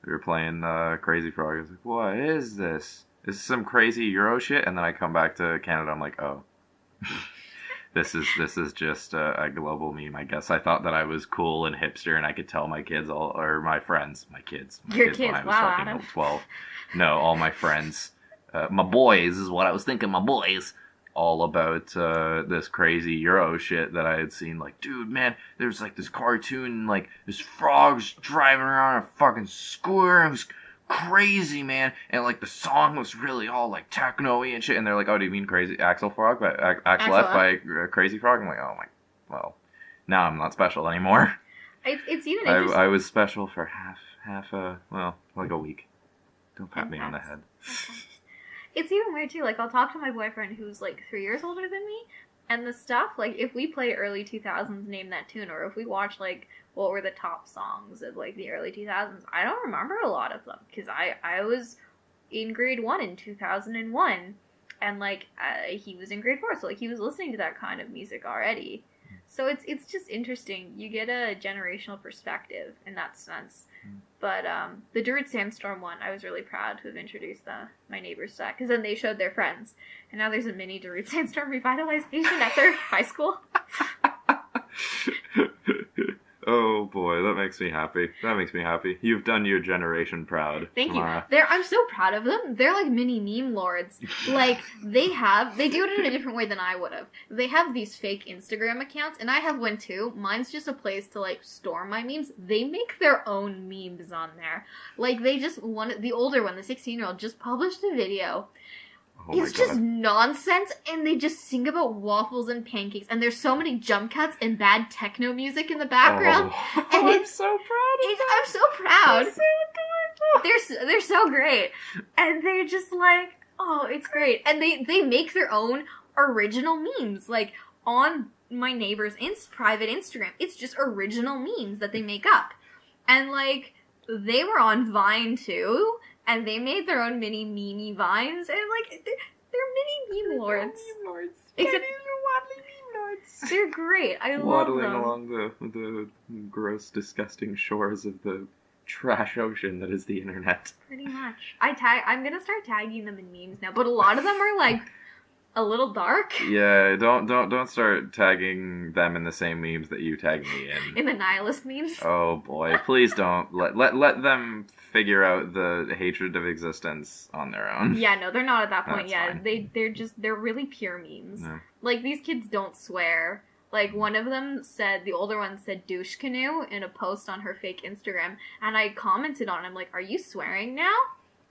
were playing Crazy Frog. I was like, what is this? Is this some crazy Euro shit? And then I come back to Canada. I'm like, oh. This is just a global meme, I guess. I thought that I was cool and hipster, and I could tell my kids my kids Your when kids, I was wow, fucking Adam. 12. No, all my friends, my boys is what I was thinking. My boys, all about this crazy Euro shit that I had seen. Like, dude, man, there's like this cartoon, like this frog's driving around a fucking scooter. It was crazy, man, and like the song was really all like techno-y and shit, and they're like, oh, do you mean Crazy Axel Frog by Axel F by Crazy Frog? I'm like, oh my, well, now I'm not special anymore. It's even interesting. I was special for like a week. Don't pat me on the head. It's even weird too, like I'll talk to my boyfriend who's like 3 years older than me, and the stuff, like if we play early 2000s Name That Tune, or if we watch like what were the top songs of like the early 2000s, I don't remember a lot of them, because I was in grade 1 in 2001, and like he was in grade 4, so like he was listening to that kind of music already. So it's just interesting. You get a generational perspective in that sense. But the Druid Sandstorm one, I was really proud to have introduced my neighbors to that, because then they showed their friends, and now there's a mini Druid Sandstorm revitalization at their high school. Oh boy, that makes me happy. You've done your generation proud. Thank you. I'm so proud of them. They're like mini meme lords. Like, they do it in a different way than I would have. They have these fake Instagram accounts, and I have one too. Mine's just a place to like store my memes. They make their own memes on there. Like, the older one, the 16-year-old, just published a video. Oh it's just nonsense, and they just sing about waffles and pancakes, and there's so many jump cuts and bad techno music in the background. Oh, and I'm so proud. I'm so proud. It's so good. They're so great, and they're just like, oh, it's great, and they make their own original memes, like on my neighbor's private Instagram. It's just original memes that they make up, and like they were on Vine too. And they made their own mini meme vines, and like they're mini meme lords. Except waddling meme lords. They're great. I love Waddling them. along the gross, disgusting shores of the trash ocean that is the internet. Pretty much. I'm gonna start tagging them in memes now, but a lot of them are like a little dark. Yeah, don't start tagging them in the same memes that you tag me in. In the nihilist memes. Oh boy, please don't let them figure out the hatred of existence on their own. Yeah, no, they're not at that point That's yet. fine. They're really pure memes. Yeah. Like, these kids don't swear. Like, one of them the older one said douche canoe in a post on her fake Instagram, and I commented on it. I'm like, are you swearing now?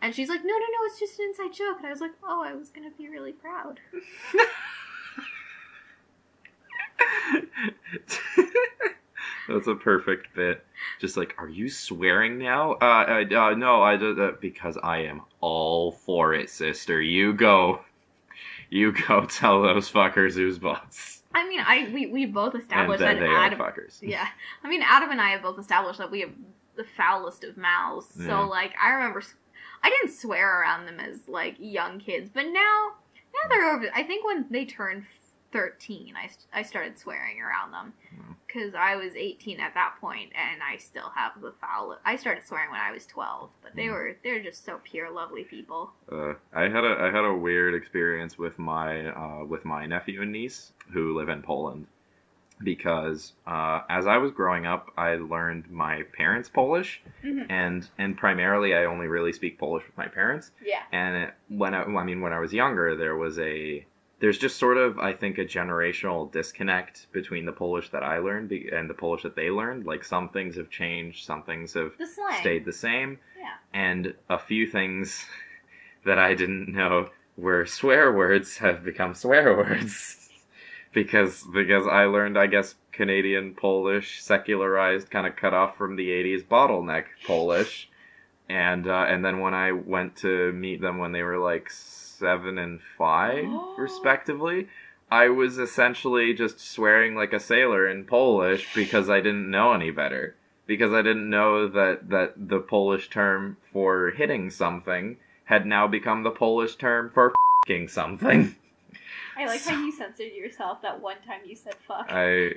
And she's like, no, it's just an inside joke. And I was like, oh, I was gonna be really proud. That's a perfect bit. Just like, are you swearing now? No, I did because I am all for it, sister. You go tell those fuckers who's boss. I mean, we both established and that they Adam. are fuckers. Yeah, I mean, Adam and I have both established that we have the foulest of mouths. Yeah. So like, I remember, I didn't swear around them as like young kids, but now they're over. I think when they turned 13, I started swearing around them because I was 18 at that point, and I still have the foul. I started swearing when I was 12, but they're just so pure, lovely people. I had a weird experience with my nephew and niece who live in Poland, because as I was growing up, I learned my parents' Polish, and primarily I only really speak Polish with my parents. Yeah. And when I was younger, there's just sort of, I think, a generational disconnect between the Polish that I learned and the Polish that they learned. Like, some things have changed, some things have The slang. stayed the same. Yeah. And a few things that I didn't know were swear words have become swear words. because I learned, I guess, Canadian Polish, secularized, kind of cut off from the 80s bottleneck Polish. And then when I went to meet them when they were like 7 and 5, respectively, I was essentially just swearing like a sailor in Polish because I didn't know any better. because I didn't know that the Polish term for hitting something had now become the Polish term for f***ing something. I like how you censored yourself that one time you said fuck. I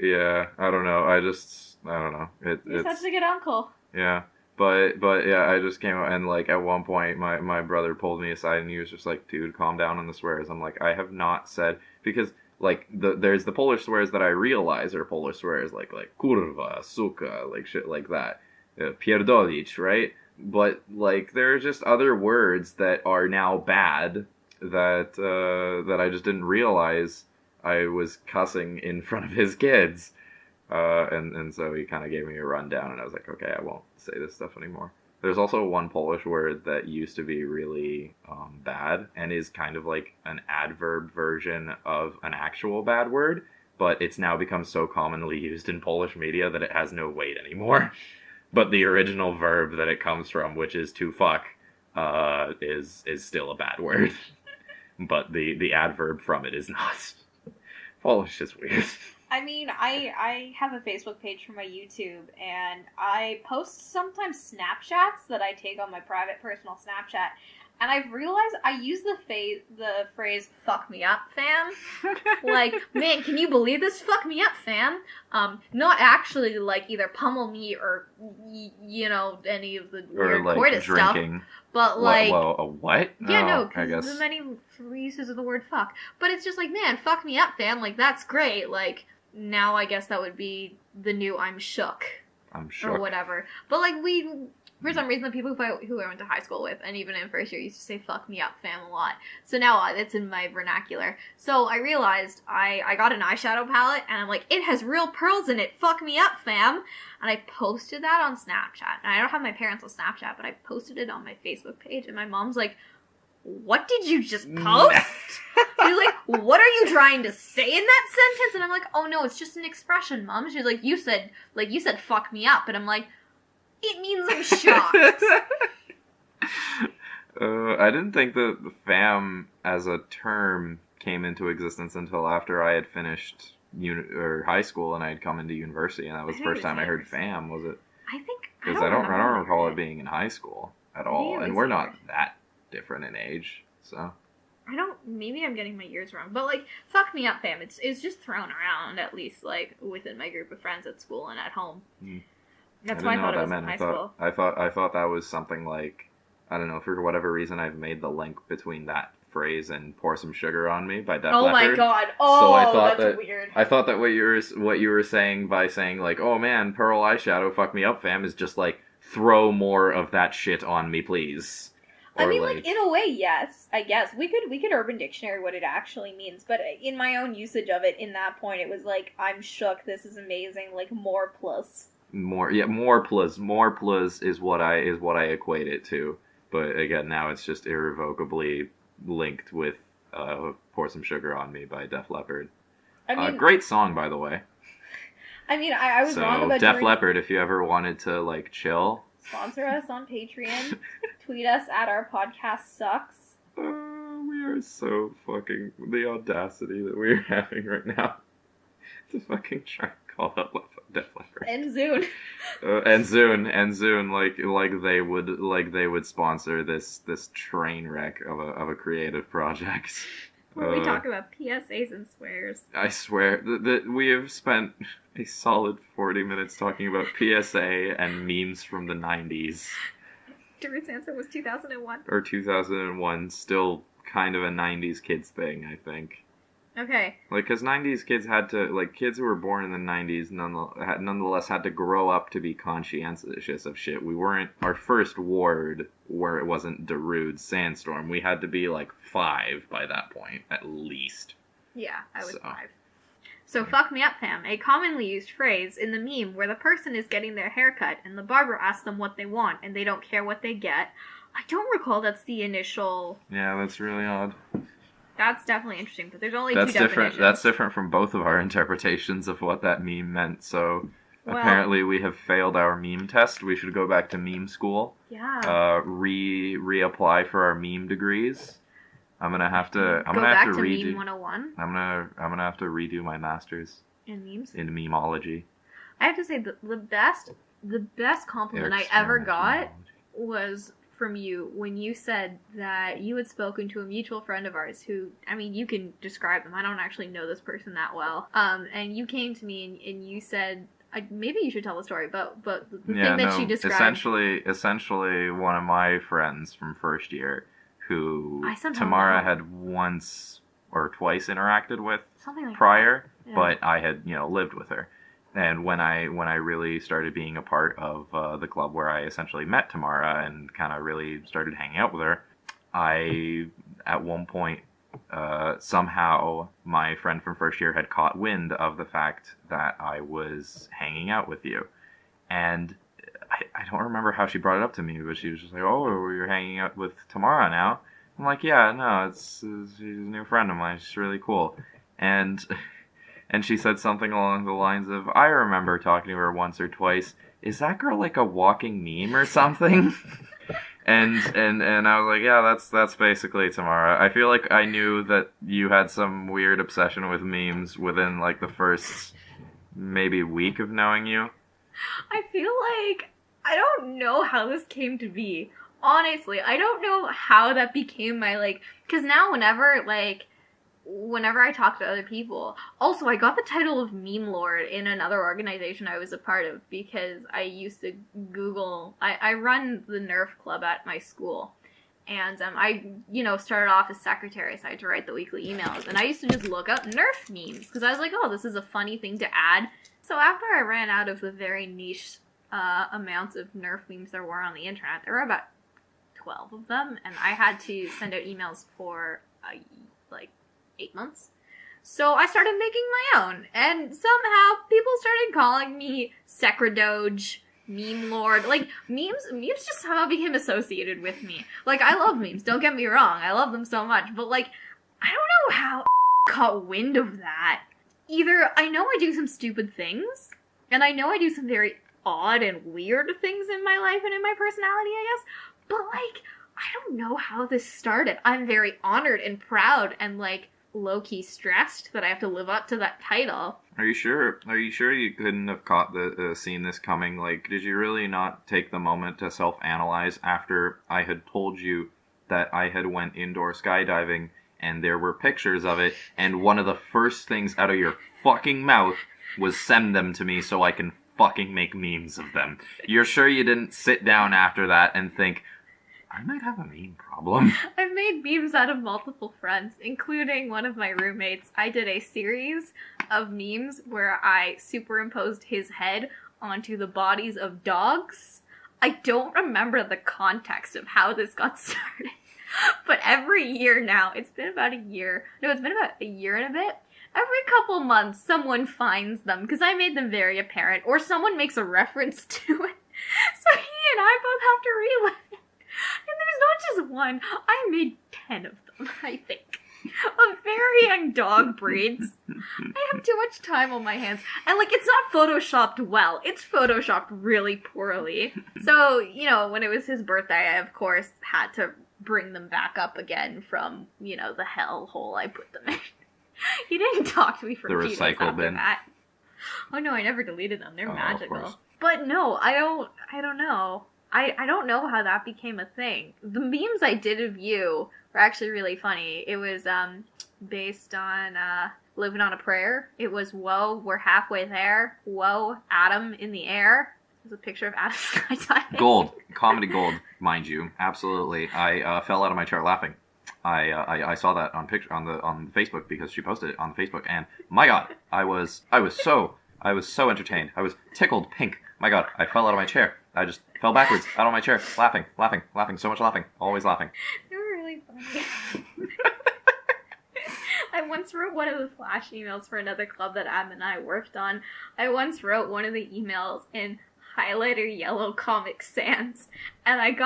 don't know. I don't know. You're such a good uncle. Yeah. But yeah, I just came out and like at one point my brother pulled me aside and he was just like, dude, calm down on the swears. I'm like, I have not said, because like there's the Polish swears that I realize are Polish swears like kurwa, suka, like shit like that, pierdolić, right? But like there are just other words that are now bad that I just didn't realize I was cussing in front of his kids. And so he kind of gave me a rundown, and I was like, okay, I won't say this stuff anymore. There's also one Polish word that used to be really bad, and is kind of like an adverb version of an actual bad word, but it's now become so commonly used in Polish media that it has no weight anymore. But the original verb that it comes from, which is to fuck, is still a bad word. But the adverb from it is not. Polish is weird. I mean, I have a Facebook page for my YouTube, and I post sometimes Snapchats that I take on my private personal Snapchat, and I've realized I use the phrase "fuck me up, fam." Like, man, can you believe this? Fuck me up, fam. Not actually like either pummel me or you know any of the weird like coitus drinking. stuff. But like, well, a what? Yeah, oh, no, I because guess the many uses of the word "fuck." But it's just like, man, fuck me up, fam. Like that's great. Like. Now I guess that would be the new I'm shook. I'm shook. Or whatever. But like for some reason the people who I went to high school with and even in first year used to say fuck me up fam a lot. So now it's in my vernacular. So I realized I got an eyeshadow palette and I'm like, it has real pearls in it, fuck me up fam. And I posted that on Snapchat. And I don't have my parents on Snapchat, but I posted it on my Facebook page and my mom's like, what did you just post? She's like, what are you trying to say in that sentence? And I'm like, oh no, it's just an expression, Mom. She's like, you said fuck me up. And I'm like, it means I'm shocked. I didn't think that the fam as a term came into existence until after I had finished high school and I had come into university, and that was the first time I heard fam, was it? I think, because I don't recall it being in high school at all, and we're not that different in age, so maybe I'm getting my years wrong, but like fuck me up fam, it's just thrown around, at least like within my group of friends at school and at home. That's why I thought it was in high school. I thought that was something like, I don't know, for whatever reason I've made the link between that phrase and Pour Some Sugar on Me by Def Leppard. Oh my god. Oh, so I thought that's weird. I thought that what you were saying by saying like, oh man, pearl eyeshadow, fuck me up fam, is just like, throw more of that shit on me please. I mean, like, in a way, yes, I guess. We could Urban Dictionary what it actually means, but in my own usage of it, in that point, it was like, I'm shook, this is amazing, like, more plus. More plus is what I equate it to. But again, now it's just irrevocably linked with Pour Some Sugar on Me by Def Leppard. I mean, great song, by the way. I mean, I was wrong about Def Leppard, if you ever wanted to, like, chill. Sponsor us on Patreon. Tweet us at our podcast sucks. We are so fucking... The audacity that we're having right now to fucking try and call out Def Leppard. And Zune. And Zune, like they would sponsor this train wreck of a creative project. Where we talk about PSAs and swears. I swear that we have spent a solid 40 minutes talking about PSA and memes from the 90s. Dorit's answer was 2001. Or 2001, still kind of a 90s kids thing, I think. Okay. Like, because 90s kids had to, like, kids who were born in the 90s nonetheless had to grow up to be conscientious of shit. We weren't, our first ward, where it wasn't Darude Sandstorm, we had to be, like, 5 by that point, at least. Yeah, I was 5. So, fuck me up, fam, a commonly used phrase in the meme where the person is getting their hair cut and the barber asks them what they want and they don't care what they get. I don't recall that's the initial... Yeah, that's really odd. That's definitely interesting, but there's only two definitions. That's different from both of our interpretations of what that meme meant, so apparently we have failed our meme test. We should go back to meme school. Yeah. Reapply for our meme degrees. I'm gonna have to redo. Meme 101. I'm gonna have to redo my master's in memes. In memeology. I have to say the best the best compliment I ever got was from you when you said that you had spoken to a mutual friend of ours who, I mean, you can describe them. I don't actually know this person that well. And you came to me and you said, maybe you should tell the story, but the thing that she described. Essentially, one of my friends from first year who Tamara had once or twice interacted with prior, but I had, lived with her. And when I really started being a part of the club where I essentially met Tamara and kind of really started hanging out with her, I, at one point, somehow my friend from first year had caught wind of the fact that I was hanging out with you. And I don't remember how she brought it up to me, but she was just like, oh, you're hanging out with Tamara now? I'm like, yeah, no, she's a new friend of mine. She's really cool. And she said something along the lines of, I remember talking to her once or twice. Is that girl like a walking meme or something? and I was like, yeah, that's basically Tamara. I feel like I knew that you had some weird obsession with memes within like the first maybe week of knowing you. I feel like I don't know how this came to be. Honestly, I don't know how that became my because now whenever I talk to other people, also I got the title of meme lord in another organization I was a part of because I used to Google. I run the Nerf club at my school, and I started off as secretary, so I had to write the weekly emails, and I used to just look up Nerf memes because I was like, oh, this is a funny thing to add. So after I ran out of the very niche amounts of Nerf memes there were on the internet, there were about 12 of them, and I had to send out emails for 8 months. So I started making my own, and somehow people started calling me Secredoge, Meme Lord. Memes just somehow became associated with me. I love memes, don't get me wrong, I love them so much, but I don't know how caught wind of that. Either I know I do some stupid things, and I know I do some very odd and weird things in my life and in my personality, I guess, but I don't know how this started. I'm very honored and proud and low-key stressed that I have to live up to that title. Are you sure you couldn't have caught seen this coming? Did you really not take the moment to self-analyze after I had told you that I had went indoor skydiving and there were pictures of it, and one of the first things out of your fucking mouth was send them to me so I can fucking make memes of them? You're sure you didn't sit down after that and think, I might have a meme problem? I've made memes out of multiple fronts, including one of my roommates. I did a series of memes where I superimposed his head onto the bodies of dogs. I don't remember the context of how this got started, but every year now, it's been about a year and a bit, every couple months someone finds them, because I made them very apparent, or someone makes a reference to it, so he and I both have to relive it. And there's not just one, I made 10 of them, I think, of very young dog breeds. I have too much time on my hands, and it's not photoshopped well, it's photoshopped really poorly. So, when it was his birthday, I of course had to bring them back up again from, the hellhole I put them in. He didn't talk to me for 2 days after that. Oh no, I never deleted them, they're magical. But no, I don't know. I don't know how that became a thing. The memes I did of you were actually really funny. It was based on Living on a Prayer. It was, whoa, we're halfway there. Whoa, Adam in the air. There's a picture of Adam skydiving. Gold. Comedy gold, mind you. Absolutely. I fell out of my chair laughing. I saw that on Facebook because she posted it on Facebook, and my God, I was so entertained. I was tickled pink. My God, I fell out of my chair. I just fell backwards out of my chair, laughing, so much laughing, always laughing. You were really funny. I once wrote one of the flash emails for another club that Adam and I worked on. I once wrote one of the emails in highlighter yellow Comic Sans, and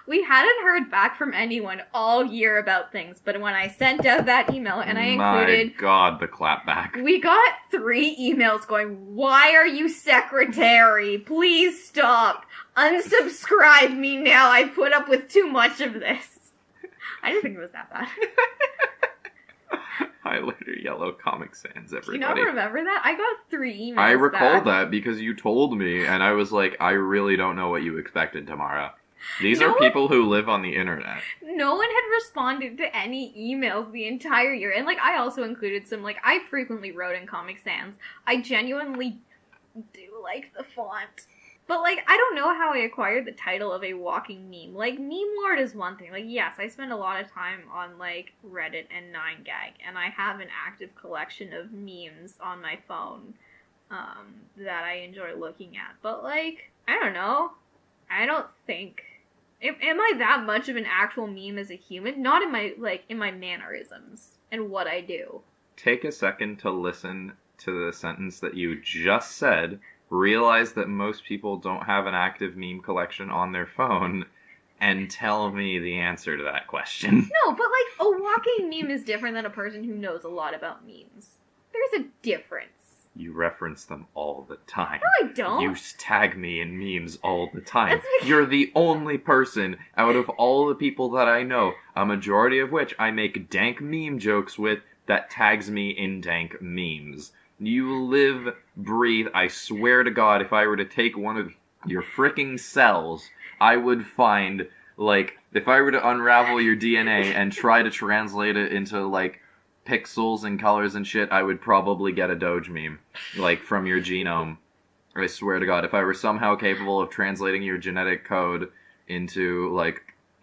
we hadn't heard back from anyone all year about things, but when I sent out that email and I included... My God, the clapback. We got 3 emails going, why are you secretary? Please stop. Unsubscribe me now. I put up with too much of this. I didn't think it was that bad. Highlighter yellow Comic Sans, Do you everybody. not remember that? I got 3 emails I recall back. that because you told me, and I was like, I really don't know what you expected, Tamara. These No are one- people who live on the internet. No one had responded to any emails the entire year. And, like, I also included some, like, I frequently wrote in Comic Sans. I genuinely do like the font. But, like, I don't know how I acquired the title of a walking meme. Like, meme lord is one thing. Like, yes, I spend a lot of time on, like, Reddit and 9gag, and I have an active collection of memes on my phone that I enjoy looking at. But, like, I don't know. I don't think... Am I that much of an actual meme as a human? Not in my, like, in my mannerisms and what I do. Take a second to listen to the sentence that you just said. Realize that most people don't have an active meme collection on their phone, and tell me the answer to that question. No, but, like, a walking meme is different than a person who knows a lot about memes. There's a difference. You reference them all the time. No, I don't. You tag me in memes all the time. That's because- You're the only person out of all the people that I know, a majority of which I make dank meme jokes with, that tags me in dank memes. You live, breathe, I swear to God, if I were to take one of your freaking cells, I would find, like, if I were to unravel your DNA and try to translate it into, like, pixels and colors and shit, I would probably get a Doge meme, like, from your genome. I swear to God, if I were somehow capable of translating your genetic code into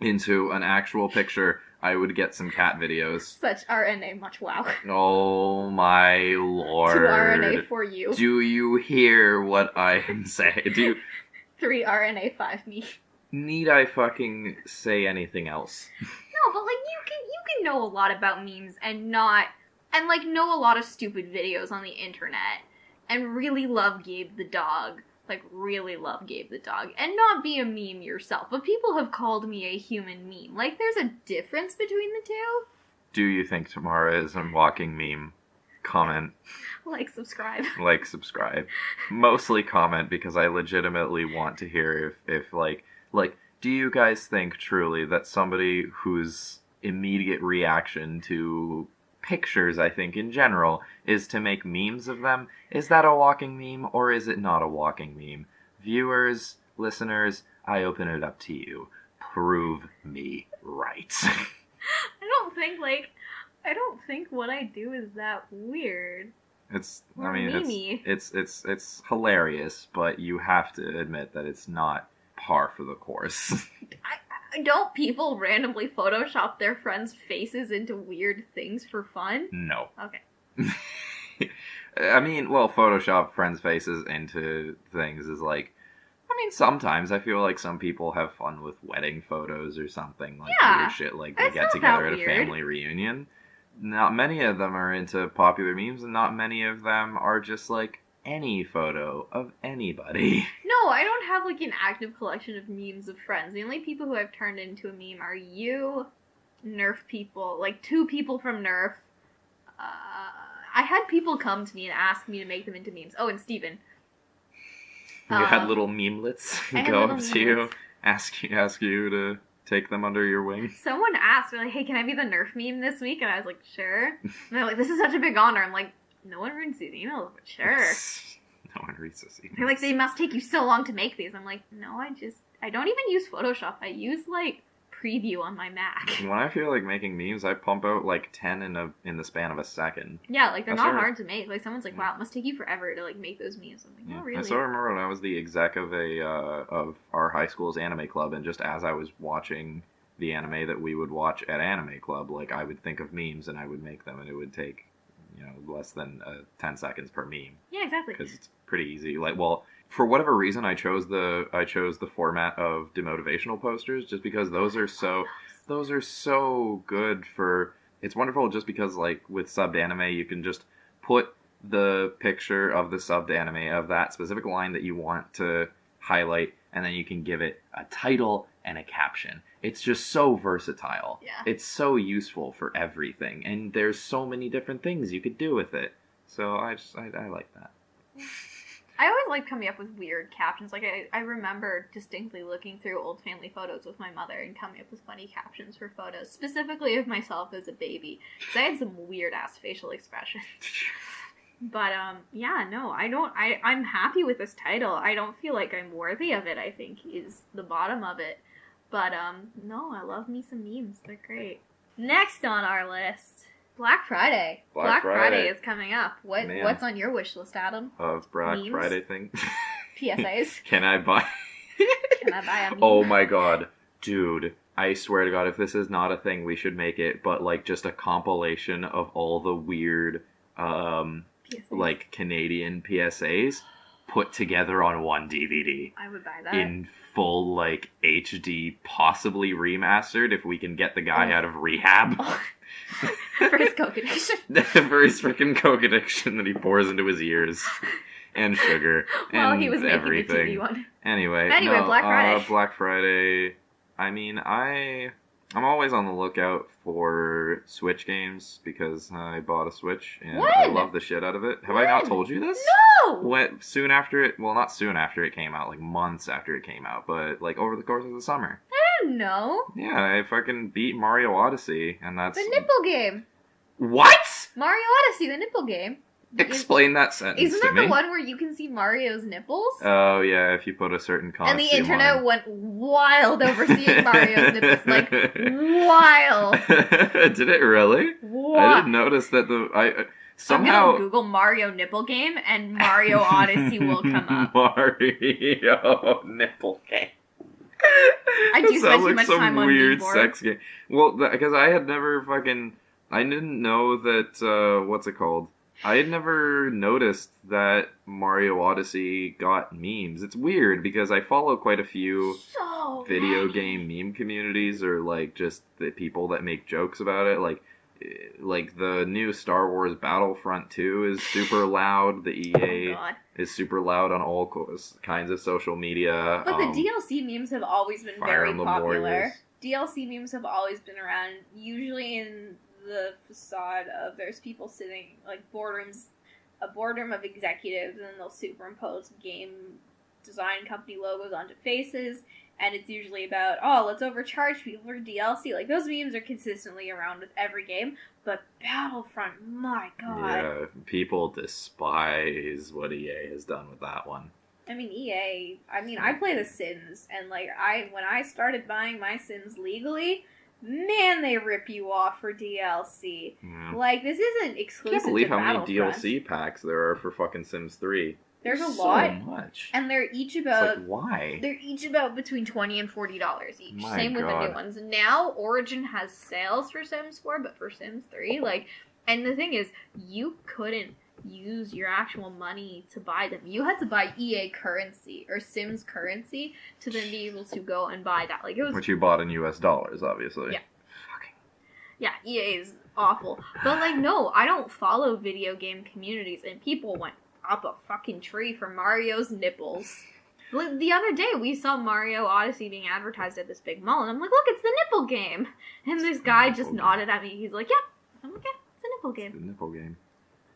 an actual picture, I would get some cat videos. Such RNA much wow. Oh my lord. 2 RNA for you. Do you hear what I am saying? 3 RNA 5 me. Need I fucking say anything else? No, but like you can know a lot about memes and like know a lot of stupid videos on the internet and really love Gabe the dog. Like really love Gabe the dog and not be a meme yourself. But people have called me a human meme. Like there's a difference between the two. Do you think Tamara is a walking meme? Comment. Like, subscribe. Like, subscribe. Mostly comment because I legitimately want to hear if like, do you guys think truly that somebody whose immediate reaction to pictures, I think, in general, is to make memes of them? Is that a walking meme, or is it not a walking meme? Viewers, listeners, I open it up to you. Prove me right. I don't think what I do is that weird. It's memey. it's hilarious, but you have to admit that it's not par for the course. Don't people randomly Photoshop their friends' faces into weird things for fun? No. Okay. I mean, well, Photoshop friends' faces into things is like, I mean, sometimes I feel like some people have fun with wedding photos or something, like Yeah, weird shit, like they it's get not together that at a weird. family reunion. Not many of them are into popular memes, and not many of them are just like any photo of anybody. No, I don't have like an active collection of memes of friends. The only people who I've turned into a meme are you, Nerf people, like 2 people from Nerf. I had people come to me and ask me to make them into memes. Oh, and Steven. You had little memelets I had go little up to you, memelets. ask you to take them under your wing. Someone asked, they're like, hey, can I be the Nerf meme this week? And I was like, sure. And they're like, this is such a big honor. I'm like, no one reads these emails, but sure. No one reads this email. They're like, they must take you so long to make these. I'm like, no, I don't even use Photoshop. I use, like, Preview on my Mac. When I feel like making memes, I pump out like 10 in the span of a second. Yeah, like, they're That's not right. hard to make. Like, someone's like, wow, it must take you forever to, like, make those memes. I'm like, Yeah. no, really. I still remember when I was the exec of of our high school's anime club, and just as I was watching the anime that we would watch at anime club, like I would think of memes and I would make them, and it would take, less than 10 seconds per meme. Yeah, exactly. Because it's pretty easy. Like, well, for whatever reason, I chose the format of demotivational posters, just because those are so good for. It's wonderful just because, like, with subbed anime, you can just put the picture of the subbed anime of that specific line that you want to highlight, and then you can give it a title and a caption. It's just so versatile. Yeah. It's so useful for everything, and there's so many different things you could do with it. So I like that. I always like coming up with weird captions. Like, I remember distinctly looking through old family photos with my mother and coming up with funny captions for photos, specifically of myself as a baby. Because I had some weird-ass facial expressions. But, yeah, no, I'm happy with this title. I don't feel like I'm worthy of it, I think, is the bottom of it. But, no, I love me some memes. They're great. Next on our list, Black Friday. Black Friday is coming up. What's on your wish list, Adam? Black Memes? Friday thing. PSAs. Can I buy? Can I buy a meme? Oh my god. Dude, I swear to god, if this is not a thing, we should make it, but like just a compilation of all the weird, PSAs. like Canadian PSAs put together on one DVD. I would buy that. In full, like, HD, possibly remastered, if we can get the guy out of rehab. For his coke addiction. For his freaking coke addiction that he pours into his ears. And sugar. Well, and he was making everything. the TV one. Anyway, no, Black Friday. Black Friday. I mean, I'm always on the lookout for Switch games because I bought a Switch and I love the shit out of it. Have I not told you this? No! Soon after it, well, not soon after it came out, like months after it came out, but like over the course of the summer. I don't know. Yeah, I fucking beat Mario Odyssey, and that's... The nipple game. What? Mario Odyssey, the nipple game. Explain that sentence Isn't that the one where you can see Mario's nipples? Oh, yeah, if you put a certain costume on. And the internet on. went wild over seeing Mario's nipples. Like, wild. Did it really? What? I didn't notice that somehow... I'm gonna Google Mario nipple game, and Mario Odyssey will come up. Mario nipple game. I do spend too much time on weird Beatboard. sex game. Well, because I had never I didn't know that, what's it called? I had never noticed that Mario Odyssey got memes. It's weird because I follow quite a few video game meme communities, or like just the people that make jokes about it. Like the new Star Wars Battlefront 2 is super loud. The EA is super loud on all kinds of social media. But the DLC memes have always been very popular. Warriors. DLC memes have always been around, usually in the facade of there's people sitting, like, a boardroom of executives, and then they'll superimpose game design company logos onto faces, and it's usually about, oh, let's overcharge people for DLC. Like, those memes are consistently around with every game, but Battlefront, my god. Yeah, people despise what EA has done with that one. I mean, EA, I play The Sims, and, like, when I started buying my Sims legally, man, they rip you off for DLC. Yeah. Like, this isn't exclusive to I can't believe how many Battlefront. DLC packs there are for fucking Sims 3. There's a lot. So much. And they're each It's about... like, why? They're each about between $20 and $40 each. My Same with the God. new ones. Now, Origin has sales for Sims 4, but for Sims 3, like... And the thing is, you couldn't use your actual money to buy them. You had to buy EA currency, or Sims currency, to then be able to go and buy that. Like, it was... Which you bought in US dollars, obviously. Yeah. Yeah, EA is awful. But, like, no, I don't follow video game communities, and people went up a fucking tree for Mario's nipples. Like, the other day, we saw Mario Odyssey being advertised at this big mall, and I'm like, look, it's the nipple game! And this guy just nodded at me. He's like, yeah. I'm like, yeah, it's a nipple game. It's the nipple game.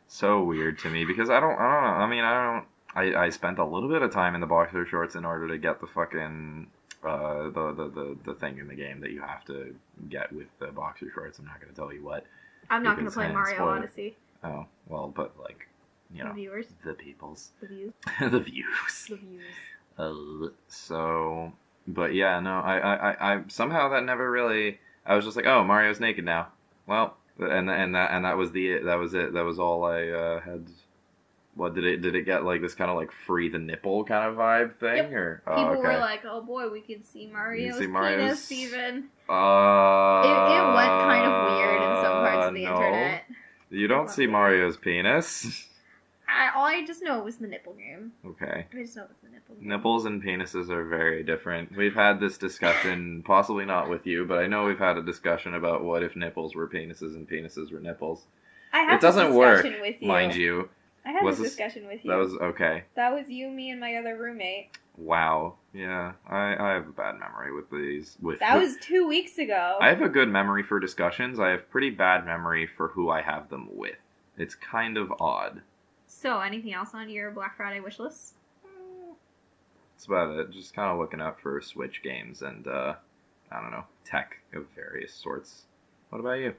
So weird to me, because I don't know. I spent a little bit of time in the boxer shorts in order to get the fucking... the thing in the game that you have to get with the boxer shorts. I'm not going to tell you what. I'm not going to because play I Mario spoil it. Odyssey. Oh, well, but like, you know, The viewers. the peoples. The views. The views. The views. So, but yeah, no, I somehow that never really, I was just like, oh, Mario's naked now. Well, and that was it. That was all I had. What did it get, like this kind of like free the nipple kind of vibe thing? Yep. Or People were like, oh boy, we can see Mario's penis even. It went kind of weird in some parts of the internet. You don't see Mario's penis. I just know it was the nipple game. Okay. I just know it was the nipple game. Nipples and penises are very different. We've had this discussion, possibly not with you, but I know we've had a discussion about what if nipples were penises and penises were nipples. I had It doesn't work, with you. mind you. I had Was this this- discussion with you. That was okay. That was you, me, and my other roommate. Wow. Yeah, I have a bad memory with these. That was 2 weeks ago. I have a good memory for discussions. I have pretty bad memory for who I have them with. It's kind of odd. So, anything else on your Black Friday wish list? That's about it. Just kind of looking out for Switch games and, I don't know, tech of various sorts. What about you?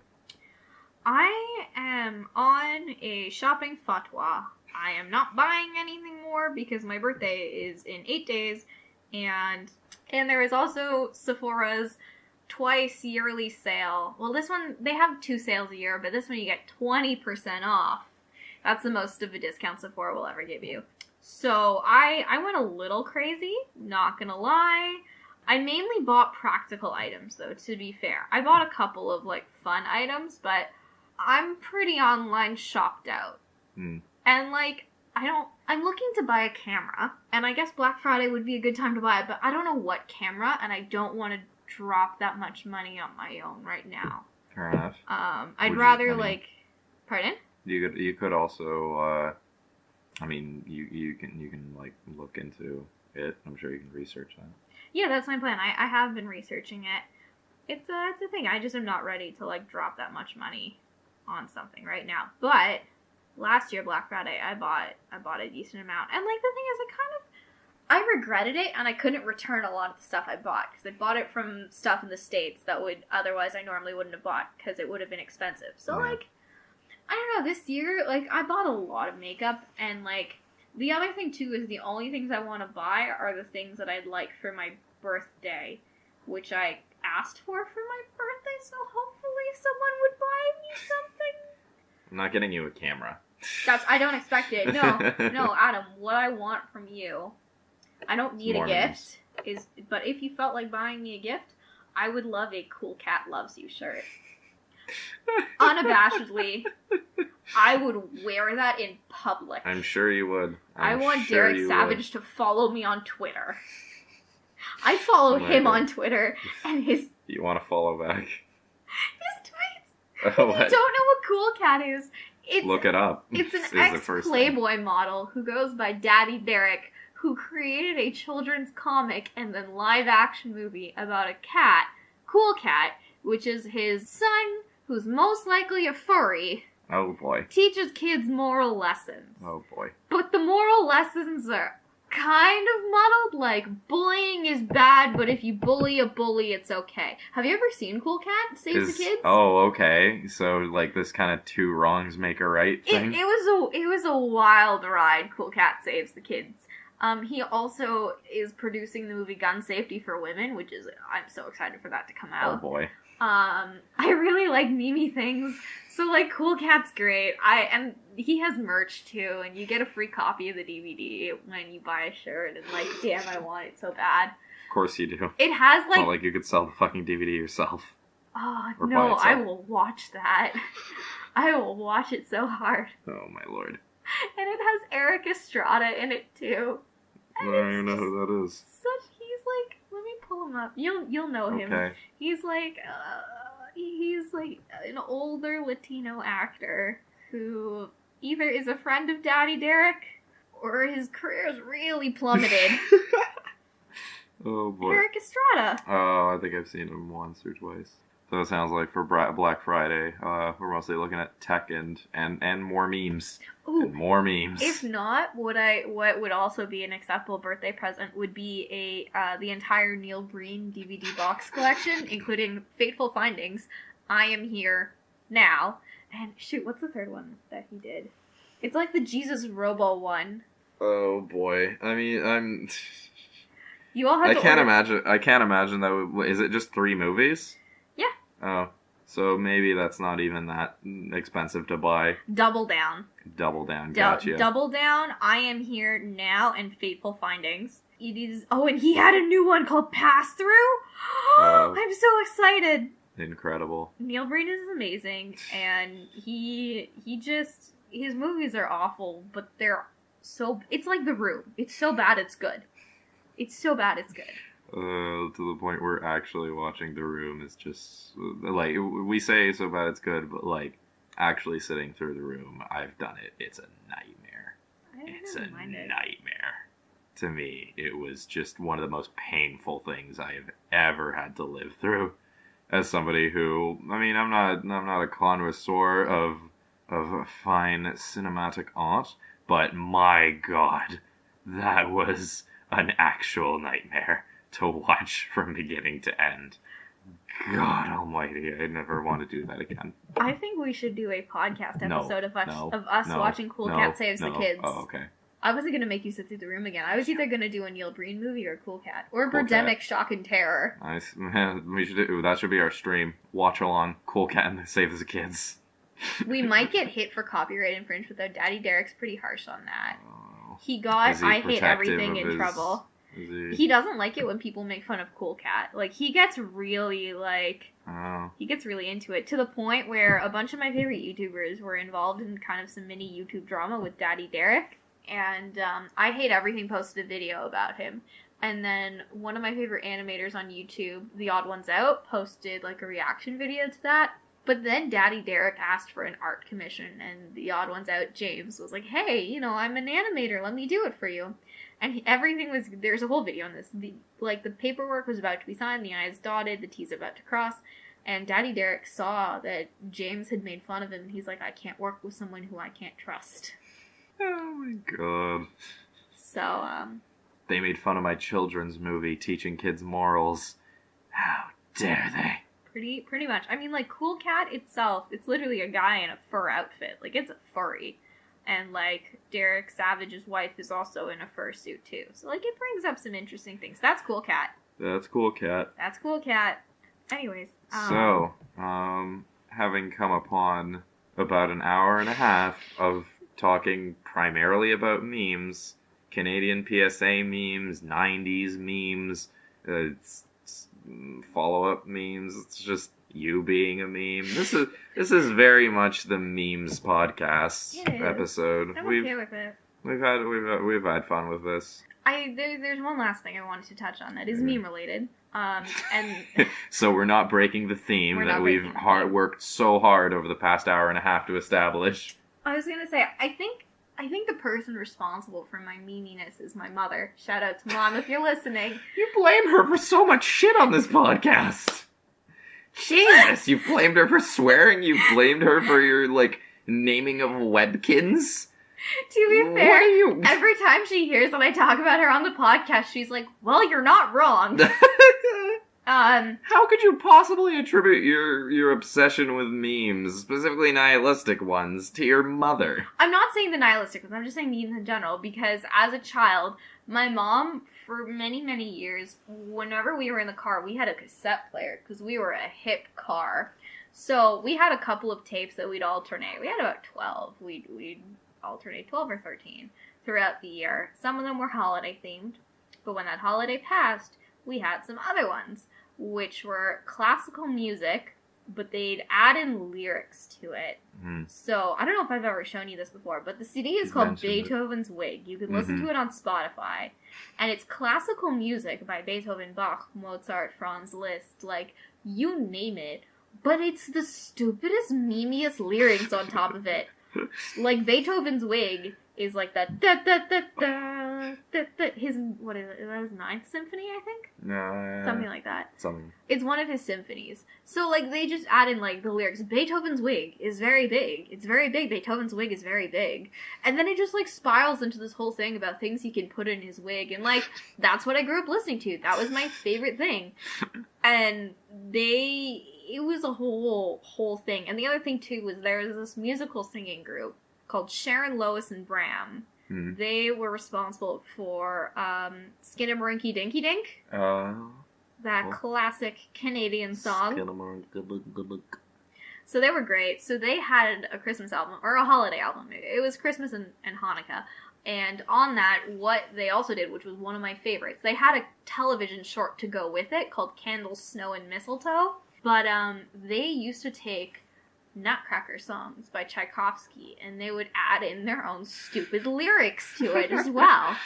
I am on a shopping fatwa. I am not buying anything more because my birthday is in 8 days, and there is also Sephora's twice yearly sale. Well, this one, they have 2 sales a year, but this one you get 20% off. That's the most of a discount Sephora will ever give you. So I went a little crazy, not gonna lie. I mainly bought practical items, though, to be fair. I bought a couple of, like, fun items, but I'm pretty online shopped out. And, like, I'm looking to buy a camera, and I guess Black Friday would be a good time to buy it, but I don't know what camera, and I don't want to drop that much money on my own right now. Fair enough. I'd rather, pardon? You could also, you can, like, look into it. I'm sure you can research that. Yeah, that's my plan. I have been researching it. It's a thing. I just am not ready to, like, drop that much money on something right now. But last year, Black Friday, I bought a decent amount. And, like, the thing is, I regretted it, and I couldn't return a lot of the stuff I bought, because I bought it from stuff in the States that otherwise I normally wouldn't have bought, because it would have been expensive. So, like, I don't know, this year, like, I bought a lot of makeup, and, like, the other thing, too, is the only things I want to buy are the things that I'd like for my birthday, which I asked for my birthday, so hopefully someone would buy me something. I'm not getting you a camera. I don't expect it. No, Adam, what I want from you, I don't need a gift, but if you felt like buying me a gift, I would love a Cool Cat Loves You shirt. Unabashedly, I would wear that in public. I'm sure you would. I want Derek Savage to follow me on Twitter. I follow him on Twitter, and his... You want to follow back? His tweets. If you don't know what Cool Cat is, look it up. It's an ex-Playboy model who goes by Daddy Derek, who created a children's comic and then live-action movie about a cat, Cool Cat, which is his son, who's most likely a furry. Oh boy. Teaches kids moral lessons. Oh boy. But the moral lessons are kind of muddled, like, bullying is bad, but if you bully a bully, it's okay. Have you ever seen Cool Cat Saves the Kids? Oh, okay. So, like, this kind of 2 wrongs make a right thing? It was a wild ride, Cool Cat Saves the Kids. He also is producing the movie Gun Safety for Women, which is, I'm so excited for that to come out. Oh boy. I really like meme things, so, like, Cool Cat's great. And he has merch, too, and you get a free copy of the DVD when you buy a shirt, and, like, damn, I want it so bad. Of course you do. It has, like... It's not like you could sell the fucking DVD yourself. Oh, no, I will watch that. I will watch it so hard. Oh, my lord. And it has Eric Estrada in it, too. And I don't even know who that is. He's like, let me pull him up. You'll know him. Okay. He's like an older Latino actor who either is a friend of Daddy Derek or his career has really plummeted. Oh boy. Eric Estrada. Oh, I think I've seen him once or twice. So it sounds like for Black Friday, we're mostly looking at tech and more memes. Ooh, and more memes. If not, what would also be an acceptable birthday present would be the entire Neil Breen DVD box collection, including Fateful Findings, I Am Here Now, and shoot, what's the third one that he did? It's like the Jesus Robo one. Oh boy, I mean, You all have I can't imagine that. Is it just 3 movies? Yeah. Oh, so maybe that's not even that expensive to buy. Double Down. Gotcha. Double Down, I Am Here Now, and Fateful Findings. It is. Oh, and he had a new one called Pass Through. I'm so excited. Incredible. Neil Breen is amazing, and his movies are awful, but they're so. It's like The Room. It's so bad, it's good. It's so bad, it's good. To the point where actually watching The Room is just, like, we say so bad it's good, but, like, actually sitting through The Room, I've done it. It's a nightmare. It's a nightmare. To me, it was just one of the most painful things I have ever had to live through. As somebody who, I mean, I'm not a connoisseur of fine cinematic art, but my God, that was an actual nightmare to watch from beginning to end. God almighty, I never want to do that again. I think we should do a podcast episode of us watching Cool Cat Saves the Kids. Oh, okay. I wasn't going to make you sit through the room again. I was either going to do a Neil Breen movie or Cool Cat. Or Cool Birdemic Cat. Shock and Terror. Nice. We should do, that should be our stream. Watch along. Cool Cat and Saves the Kids. We might get hit for copyright infringement, though. Daddy Derek's pretty harsh on that. Oh. He got Is he I Hate protective Everything of in his- trouble. Is He doesn't like it when people make fun of Cool Cat. Like, he gets really, Oh. he gets really into it, to the point where a bunch of my favorite YouTubers were involved in kind of some mini YouTube drama with Daddy Derek. And I Hate Everything posted a video about him. And then one of my favorite animators on YouTube, The Odd Ones Out, posted like a reaction video to that. But then Daddy Derek asked for an art commission, and The Odd Ones Out, James, was like, hey, you know, I'm an animator, let me do it for you. And everything was, there's a whole video on this. The paperwork was about to be signed, the I's dotted, the T's about to cross. And Daddy Derek saw that James had made fun of him, and he's like, I can't work with someone who I can't trust. Oh my god. So, They made fun of my children's movie, teaching kids morals. How dare they? pretty much. I mean, like, Cool Cat itself, it's literally a guy in a fur outfit. Like, it's a furry. And, like, Derek Savage's wife is also in a fursuit, too. So, like, it brings up some interesting things. That's Cool Cat. That's Cool Cat. That's Cool Cat. Anyways. So, having come upon about an hour and a half of talking primarily about memes, Canadian PSA memes, 90's memes, follow-up memes, it's just you being a meme. This is very much the memes podcast It is. episode. I'm okay with it. We've had fun with this. There's one last thing I wanted to touch on that is meme related. And So we're not breaking the theme We're that not we've breaking the theme. worked so hard over the past hour and a half to establish. I was gonna say, I think the person responsible for my meminess is my mother. Shout out to Mom if you're listening. You blame her for so much shit on this podcast. Jesus, you blamed her for swearing. You blamed her for your naming of webkins. To be What fair, are you? every time she hears that I talk about her on the podcast, she's like, well, you're not wrong. How could you possibly attribute your obsession with memes, specifically nihilistic ones, to your mother? I'm not saying the nihilistic ones, I'm just saying memes in general, because as a child, my mom, for many, many years, whenever we were in the car, we had a cassette player, because we were a hip car. So we had a couple of tapes that we'd alternate. We had about 12. We'd alternate 12 or 13 throughout the year. Some of them were holiday themed, but when that holiday passed, we had some other ones, which were classical music, but they'd add in lyrics to it. So, I don't know if I've ever shown you this before, but the CD is called mentioned it. Beethoven's Wig. You can listen to it on Spotify. And it's classical music by Beethoven, Bach, Mozart, Franz Liszt, you name it. But it's the stupidest, memeiest lyrics on top of it. Like, Beethoven's Wig is like that da-da-da-da, his, what is it, that his 9th symphony, I think? Something like that. Something. It's one of his symphonies. So, they just add in, the lyrics. Beethoven's wig is very big. It's very big. Beethoven's wig is very big. And then it just, spirals into this whole thing about things he can put in his wig. And, that's what I grew up listening to. That was my favorite thing. And it was a whole thing. And the other thing, too, was there was this musical singing group called Sharon, Lois, and Bram. They were responsible for Skinnamarink Dinky Dink. That classic Canadian song. Good look. So they were great. So they had a Christmas album, or a holiday album. It was Christmas and Hanukkah. And on that, what they also did, which was one of my favorites, they had a television short to go with it called Candles, Snow, and Mistletoe. But they used to take Nutcracker songs by Tchaikovsky, and they would add in their own stupid lyrics to it as well.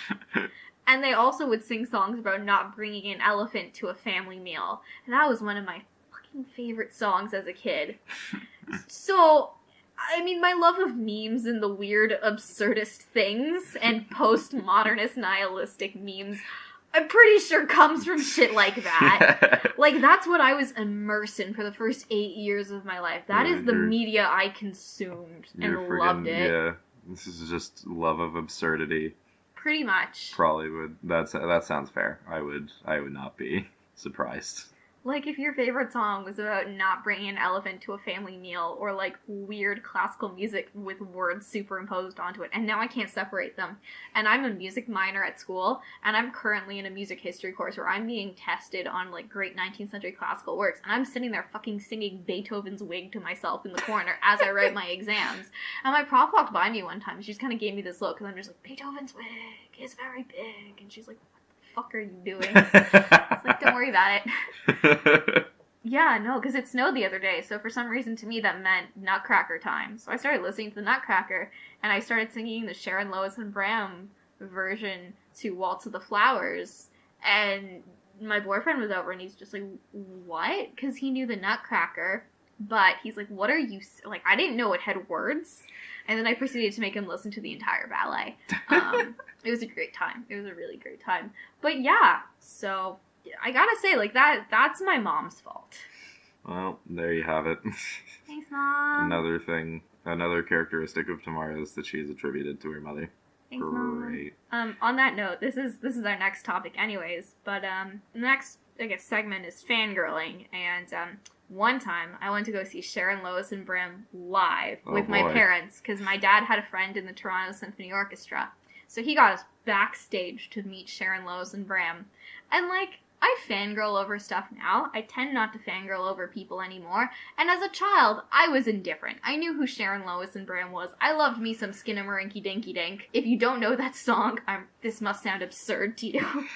And they also would sing songs about not bringing an elephant to a family meal. And that was one of my fucking favorite songs as a kid. So, I mean, my love of memes and the weird, absurdist things and postmodernist nihilistic memes, I'm pretty sure comes from shit like that. That's what I was immersed in for the first 8 years of my life. That is the media I consumed and loved it. Yeah, this is just love of absurdity. Pretty much. Probably would. That sounds fair. I would not be surprised. Like, if your favorite song was about not bringing an elephant to a family meal, or, like, weird classical music with words superimposed onto it, and now I can't separate them. And I'm a music minor at school, and I'm currently in a music history course where I'm being tested on, like, great 19th century classical works, and I'm sitting there fucking singing Beethoven's Wig to myself in the corner as I write my exams. And my prof walked by me one time, and she just kind of gave me this look, because I'm just like, Beethoven's wig is very big, and she's like, fuck are you doing? It's like, don't worry about it. Yeah, no, because it snowed the other day, so for some reason to me that meant Nutcracker time. So I started listening to the Nutcracker, and I started singing the Sharon Lois and Bram version to Waltz of the Flowers, and my boyfriend was over, and he's just like, what? Because he knew the Nutcracker, but he's like, what are you... Like, I didn't know it had words, and then I proceeded to make him listen to the entire ballet. It was a great time. It was a really great time. But yeah, so I gotta say, like, that's my mom's fault. Well, there you have it. Thanks, Mom. Another characteristic of Tamara is that she is attributed to her mother. Thanks, Great. Mom. On that note, this is our next topic anyways, but the next, I guess, segment is fangirling, and one time I went to go see Sharon Lois and Bram live with my parents, because my dad had a friend in the Toronto Symphony Orchestra. So he got us backstage to meet Sharon Lois and Bram. And, like, I fangirl over stuff now. I tend not to fangirl over people anymore. And as a child, I was indifferent. I knew who Sharon Lois and Bram was. I loved me some Skinnamarink Dinky Dink. If you don't know that song, this must sound absurd to you.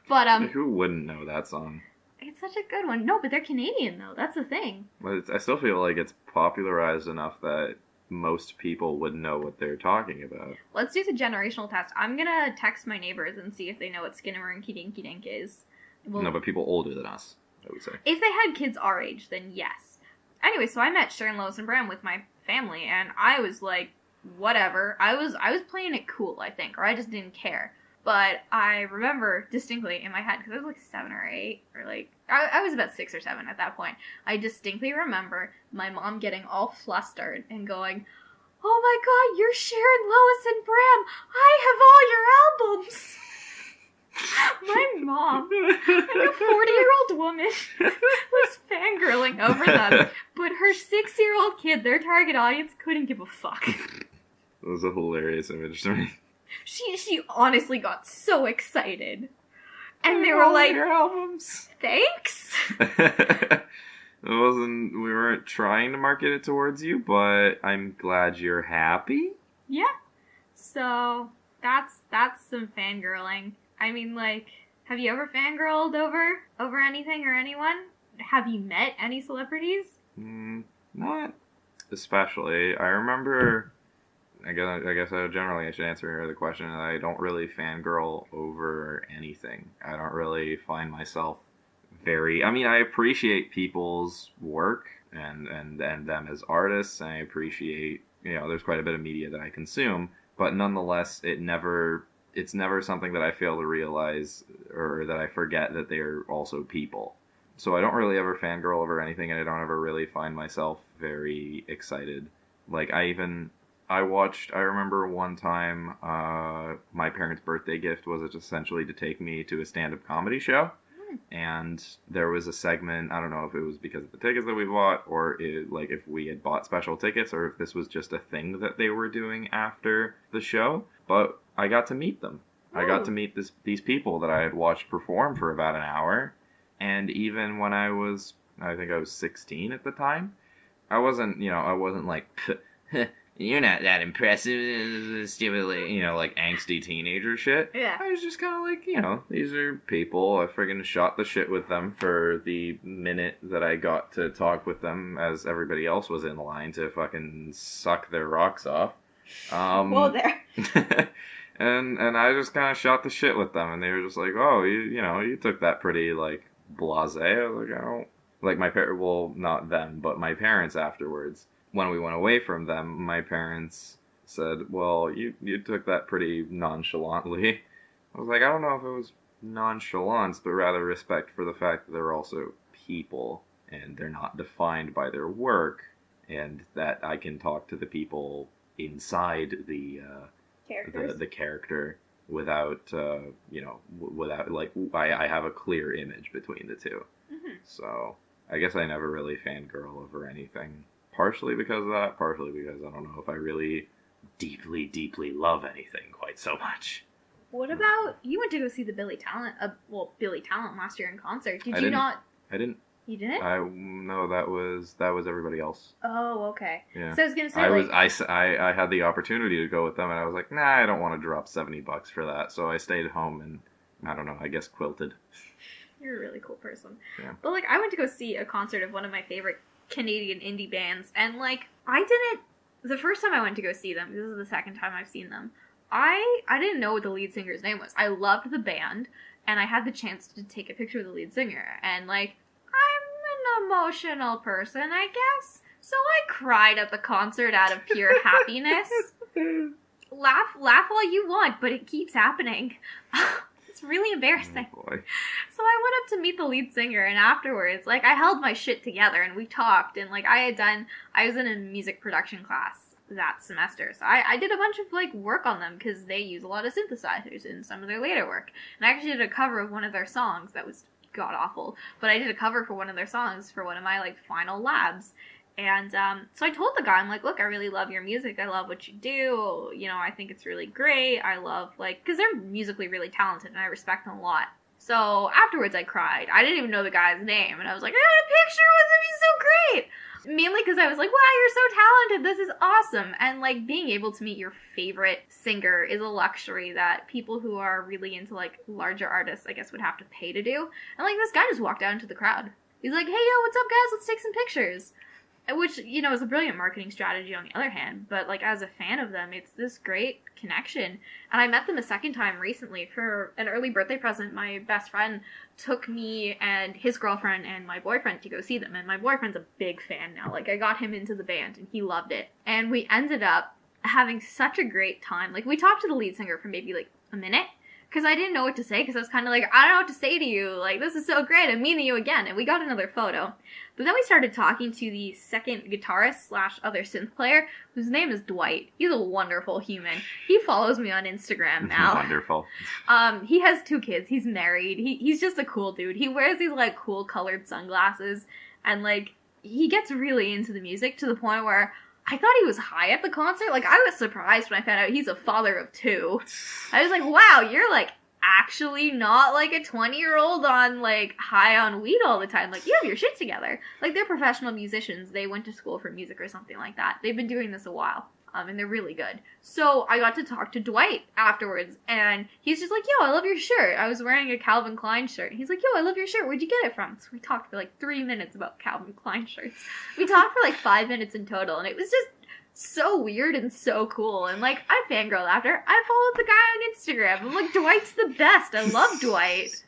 But, who wouldn't know that song? It's such a good one. No, but they're Canadian, though. That's the thing. But I still feel like it's popularized enough that most people would know what they're talking about. Let's do the generational test. I'm gonna text my neighbors and see if they know what Skinnamarink Dinky Dink is. No, but people older than us, I would say. If they had kids our age, then yes. Anyway, so I met Sharon Lois and Bram with my family, and I was like, whatever. I was playing it cool, I think, or I just didn't care. But I remember distinctly in my head, because I was like 7 or 8, or like, I was about 6 or 7 at that point. I distinctly remember my mom getting all flustered and going, oh my god, you're Sharon Lois and Bram! I have all your albums! My mom, like a 40-year-old woman, was fangirling over them, but her 6-year-old kid, their target audience, couldn't give a fuck. That was a hilarious image to me. She honestly got so excited. And they were like, your albums. Thanks? We weren't trying to market it towards you, but I'm glad you're happy. Yeah. So, that's some fangirling. I mean, like, have you ever fangirled over anything or anyone? Have you met any celebrities? Not especially. I remember... I guess I should answer the question. I don't really fangirl over anything. I don't really find myself I appreciate people's work and them as artists, and I appreciate, there's quite a bit of media that I consume, but nonetheless, it's never something that I fail to realize or that I forget that they are also people. So I don't really ever fangirl over anything, and I don't ever really find myself very excited. Like, I remember one time, my parents' birthday gift was essentially to take me to a stand-up comedy show. And there was a segment, I don't know if it was because of the tickets that we bought, or if we had bought special tickets, or if this was just a thing that they were doing after the show. But I got to meet them. I got to meet these people that I had watched perform for about an hour. And even when I was 16 at the time, I wasn't like... You're not that impressive, stupidly, like angsty teenager shit. Yeah. I was just kind of like, these are people. I friggin' shot the shit with them for the minute that I got to talk with them as everybody else was in line to fucking suck their rocks off. Whoa there. and I just kind of shot the shit with them, and they were just like, oh, you took that pretty, like, blasé. I was like, I don't... Like, not them, but my parents afterwards. When we went away from them, my parents said, well, you took that pretty nonchalantly. I was like, I don't know if it was nonchalance, but rather respect for the fact that they're also people, and they're not defined by their work, and that I can talk to the people inside the character without, without, like, I have a clear image between the two. Mm-hmm. So, I guess I never really fangirl over anything. Partially because of that, partially because I don't know if I really deeply, deeply love anything quite so much. What about, you went to go see the Billy Talent last year in concert. I didn't. You didn't? No, that was everybody else. Oh, okay. Yeah. So I was gonna say, I had the opportunity to go with them, and I was like, nah, I don't want to drop $70 for that. So I stayed at home and, I don't know, I guess quilted. You're a really cool person. Yeah. But, like, I went to go see a concert of one of my favorite Canadian indie bands, and, like, the first time I went to go see them, this is the second time I've seen them, I didn't know what the lead singer's name was. I loved the band, and I had the chance to take a picture with the lead singer, and, like, I'm an emotional person, I guess. So I cried at the concert out of pure happiness. Laugh all you want, but it keeps happening. It's really embarrassing. Oh boy. So I went up to meet the lead singer, and afterwards, like, I held my shit together, and we talked, and, like, I was in a music production class that semester, so I did a bunch of, like, work on them, because they use a lot of synthesizers in some of their later work. And I actually did a cover of one of their songs that was god-awful, but I did a cover for one of their songs for one of my, like, final labs. And so I told the guy, I'm like, look, I really love your music. I love what you do. You know, I think it's really great. I love, like, because they're musically really talented, and I respect them a lot. So afterwards, I cried. I didn't even know the guy's name, and I was like, I got a picture with him. He's so great. Mainly because I was like, wow, you're so talented. This is awesome. And, like, being able to meet your favorite singer is a luxury that people who are really into, like, larger artists, I guess, would have to pay to do. And, like, this guy just walked out into the crowd. He's like, hey, yo, what's up, guys? Let's take some pictures. Which, you know, is a brilliant marketing strategy on the other hand, but, like, as a fan of them, it's this great connection. And I met them a second time recently for an early birthday present. My best friend took me and his girlfriend and my boyfriend to go see them, and my boyfriend's a big fan now. Like, I got him into the band, and he loved it. And we ended up having such a great time. Like, we talked to the lead singer for maybe, like, a minute, because I didn't know what to say, because I was kind of like, I don't know what to say to you, like, this is so great, I'm meeting you again, and we got another photo. But then we started talking to the second guitarist / other synth player, whose name is Dwight. He's a wonderful human. He follows me on Instagram now. Wonderful. He has 2 kids, he's married, he's just a cool dude. He wears these, like, cool colored sunglasses, and, like, he gets really into the music to the point where I thought he was high at the concert. Like, I was surprised when I found out he's a father of 2. I was like, wow, you're, like, actually not, like, a 20-year-old on, like, high on weed all the time. Like, you have your shit together. Like, they're professional musicians. They went to school for music or something like that. They've been doing this a while. And they're really good. So I got to talk to Dwight afterwards, and he's just like, yo, I love your shirt. I was wearing a Calvin Klein shirt. He's like, yo, I love your shirt. Where'd you get it from? So we talked for like 3 minutes about Calvin Klein shirts. We talked for like 5 minutes in total, and it was just so weird and so cool. And like, I fangirled after. I followed the guy on Instagram. I'm like, Dwight's the best. I love Dwight.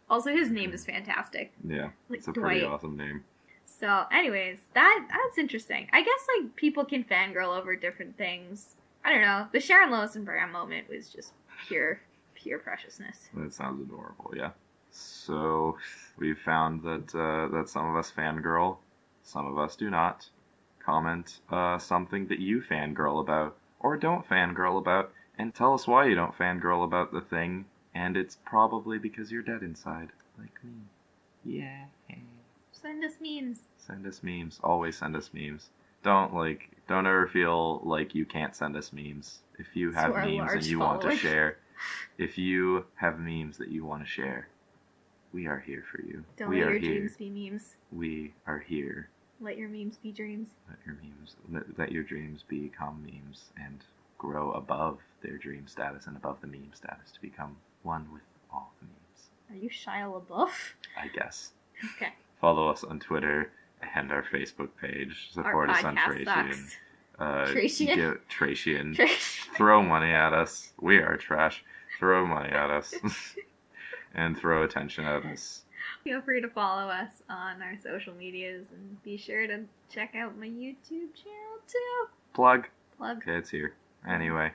Also, his name is fantastic. Yeah, like, it's a Dwight. pretty awesome name. So, anyways, that's interesting. I guess, like, people can fangirl over different things. I don't know. The Sharon Lois and Bram moment was just pure preciousness. That sounds adorable, yeah. So, we've found that some of us fangirl, some of us do not. Comment something that you fangirl about, or don't fangirl about, and tell us why you don't fangirl about the thing, and it's probably because you're dead inside, like me. Yeah. Send us memes. Send us memes. Always send us memes. Don't ever feel like you can't send us memes. If you have memes and you want to share, if you have memes that you want to share, we are here for you. Don't let your dreams be memes. We are here. Let your memes be dreams. Let your dreams become memes and grow above their dream status and above the meme status to become one with all the memes. Are you Shia LaBeouf? I guess. Okay. Follow us on Twitter and our Facebook page. Support us on Tracian. Tracian. Throw money at us. We are trash. Throw money at us. And throw attention at us. Feel free to follow us on our social medias and be sure to check out my YouTube channel too. Plug. Okay, it's here. Anyway.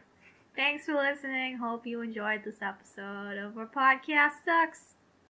Thanks for listening. Hope you enjoyed this episode of Our Podcast Sucks.